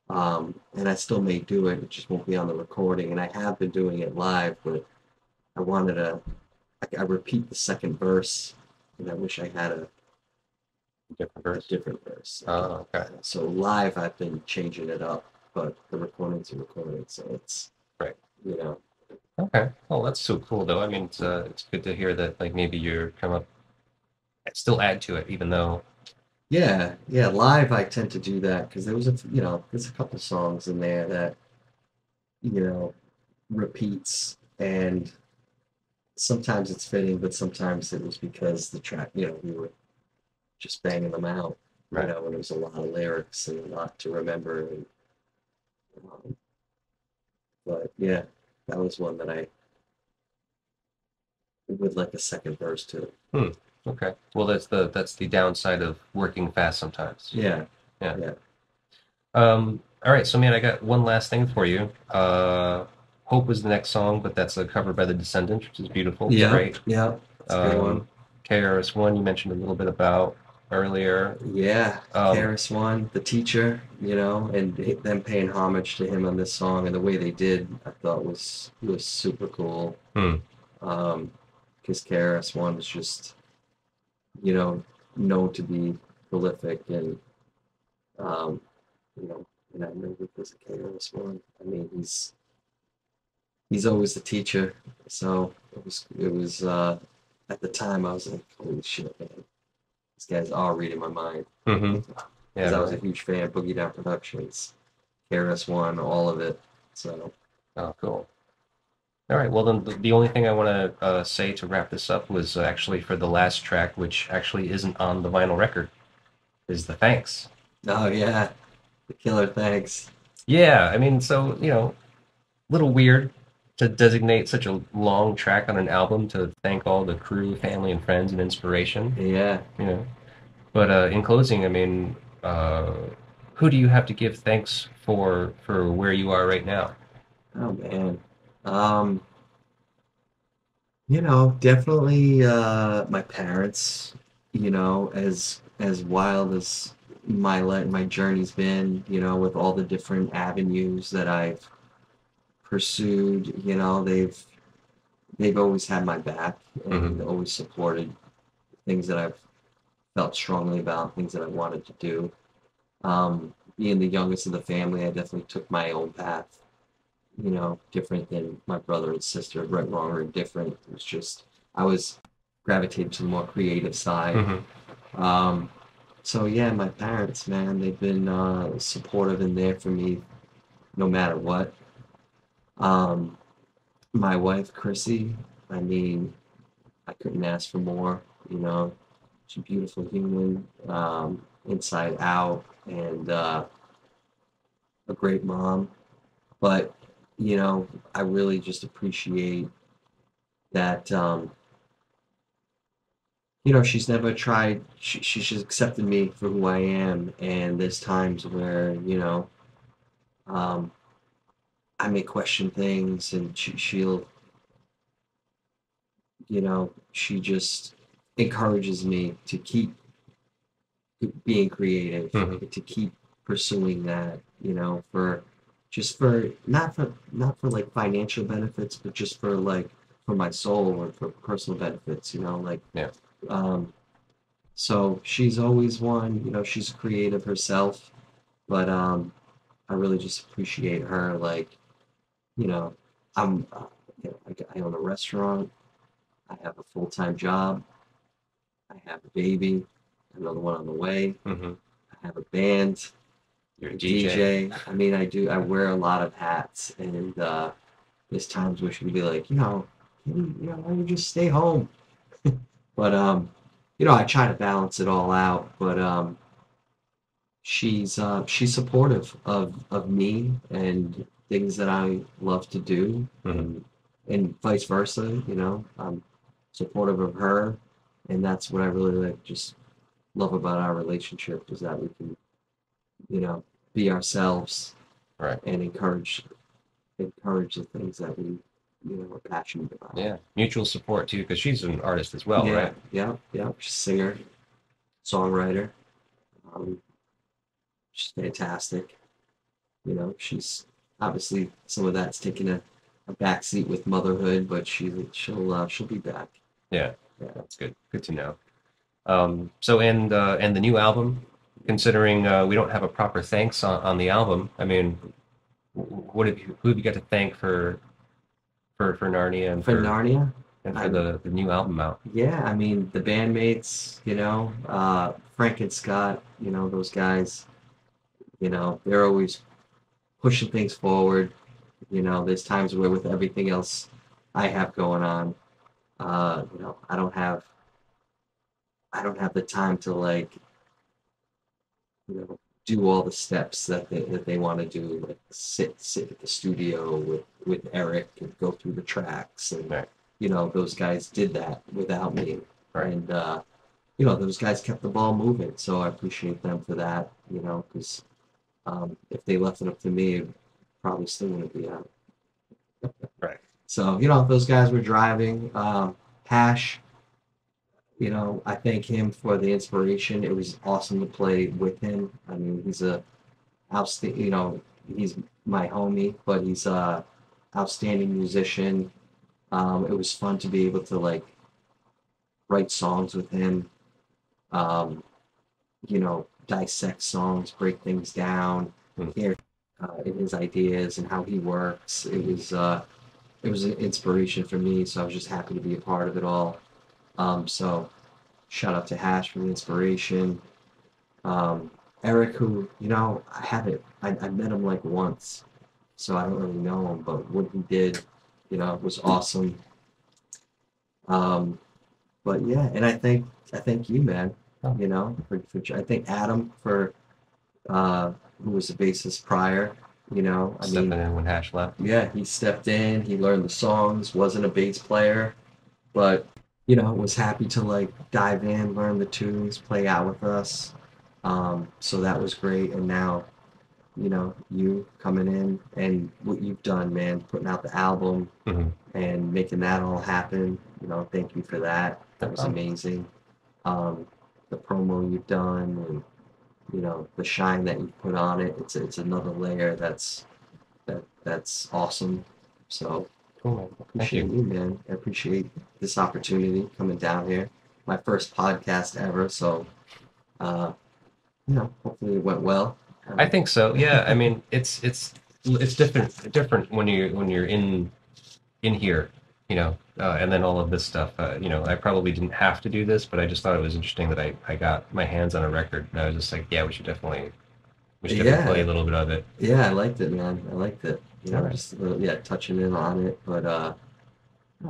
And I still may do it. It just won't be on the recording, and I have been doing it live, but I wanted to. I repeat the second verse, and I wish I had Different a verse. different verse. Oh, okay. So live, I've been changing it up, but the recording's a recording, so it's Right. you know, Okay. Oh, that's so cool though. I mean, it's good to hear that like maybe you're kind of still add to it even though. yeah, yeah. Live, I tend to do that because there's a couple songs in there that you know repeats, and sometimes it's fitting, but sometimes it was because the track, we were just banging them out, Right. and there was a lot of lyrics and a lot to remember. Um, but yeah, that was one that I would like a second verse to. Hmm. Okay. Well, that's the downside of working fast sometimes. Yeah, Yeah. yeah, All right. So, man, I got one last thing for you. Hope was the next song, but that's a cover by the Descendants, which is beautiful. yeah, Great. yeah. It's a good one. KRS-One, you mentioned a little bit about earlier. Yeah, Um, KRS-One, the teacher, and them paying homage to him on this song and the way they did, I thought was super cool. hmm. Um, because KRS-One was just, you know, known to be prolific and um, you know, and I know with this KRS-One, I mean he's always the teacher. So it was at the time I was like, holy shit, man, these guys are reading my mind. Mm-hmm. Yeah, Because I was a right. huge fan of Boogie Down Productions, KRS-One, all of it. So Oh, cool. All right. Well, then the only thing I want to say to wrap this up was actually for the last track, which actually isn't on the vinyl record, is the thanks. oh yeah, the killer thanks. Yeah, I mean, so, little weird to designate such a long track on an album to thank all the crew, family, and friends and inspiration, Yeah. you know. But in closing, I mean, uh, who do you have to give thanks for where you are right now? Oh man. Um, definitely my parents, as wild as my journey's been, with all the different avenues that I've pursued, they've always had my back Hmm. and always supported things that I've felt strongly about, things that I wanted to do. Being the youngest of the family, I definitely took my own path, different than my brother and sister, right, wrong, or indifferent. It was just I was gravitated to the more creative side. Hmm. Um, so yeah, my parents, man, they've been supportive and there for me no matter what. Um, my wife, Chrissy, I mean, I couldn't ask for more. She's a beautiful human, inside out, and a great mom. But I really just appreciate that. She's never tried. She's accepted me for who I am, and there's times where um, I may question things, and she just encourages me to keep being creative, Hmm. to keep pursuing that. For just for not for like financial benefits, but just for like for my soul or for personal benefits. Like Yeah. um, so she's always one. She's creative herself, but I really just appreciate her. Like, you know, I'm I own a restaurant. I have a full-time job. I have a baby, another one on the way. Hmm. I have a band, You're a a DJ. DJ. I mean, I wear a lot of hats, and there's times where she can be like, why don't you just stay home? But I try to balance it all out. But she's supportive of me and things that I love to do, Hmm. and vice versa. I'm supportive of her, and that's what I really like. Just love about our relationship is that we can, you know, be ourselves Right. and encourage the things that we, are passionate about. Yeah. Mutual support too, because she's an artist as well, Yeah, right? yeah, yeah. She's a singer, songwriter. Um, she's fantastic. She's obviously some of that's taking a back seat with motherhood, but she'll be back. Yeah. Yeah. That's good. Good to know. So and the new album, considering we don't have a proper thanks on the album, I mean, who have you got to thank for Narnia For Narnia, and for I the new album out? yeah, I mean the bandmates, Frank and Scott, those guys, they're always pushing things forward, There's times where with everything else I have going on, I don't have the time to like, do all the steps that they want to do, like sit at the studio with Eric and go through the tracks, and Right. those guys did that without me, Right. and those guys kept the ball moving, so I appreciate them for that, because if they left it up to me, it probably still wouldn't be out. Right. So those guys were driving. Hash, I thank him for the inspiration. It was awesome to play with him. I mean, he's a outstanding, he's my homie, but he's a outstanding musician. It was fun to be able to like write songs with him. Dissect songs, break things down, Mm. hear in his ideas and how he works. It was an inspiration for me, so I was just happy to be a part of it all. So shout out to Hash for the inspiration. Um, Eric, who I haven't, I met him like once, so I don't really know him, but what he did, was awesome. Um, but yeah, and I thank you, man. Oh. I thank Adam for who was the bassist prior. I Stepping mean, in when Hash left. yeah, he stepped in, he learned the songs, wasn't a bass player, but was happy to like dive in, learn the tunes, play out with us. So that was great. And now, you coming in and what you've done, man, putting out the album Mm-hmm. and making that all happen. Thank you for that. No That was problem. amazing. Um, the promo you've done and the shine that you've put on it. It's another layer that's awesome. So Cool, man. Thank appreciate you. you, man. I appreciate this opportunity coming down here. My first podcast ever, so hopefully it went well. I think so. Yeah. I mean, it's different when you're in here, and then all of this stuff. I probably didn't have to do this, but I just thought it was interesting that I got my hands on a record, and I was just like, yeah, we should definitely play Yeah, a little bit of it. yeah, I liked it, man. I liked it. All right. Just a little, yeah, touching in on it, but I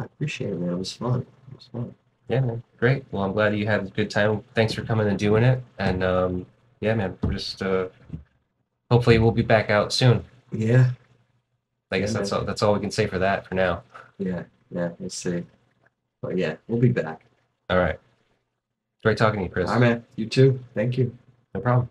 appreciate it, man. It was fun. It was fun. Yeah, man. Great. Well, I'm glad you had a good time. Thanks for coming and doing it. And yeah, man, we're just hopefully we'll be back out soon. Yeah, I yeah, guess that's man. all we can say for that for now. Yeah, yeah. We'll see. But yeah, we'll be back. All right. Great talking to you, All right, Chris. man. You too. Thank you. No problem.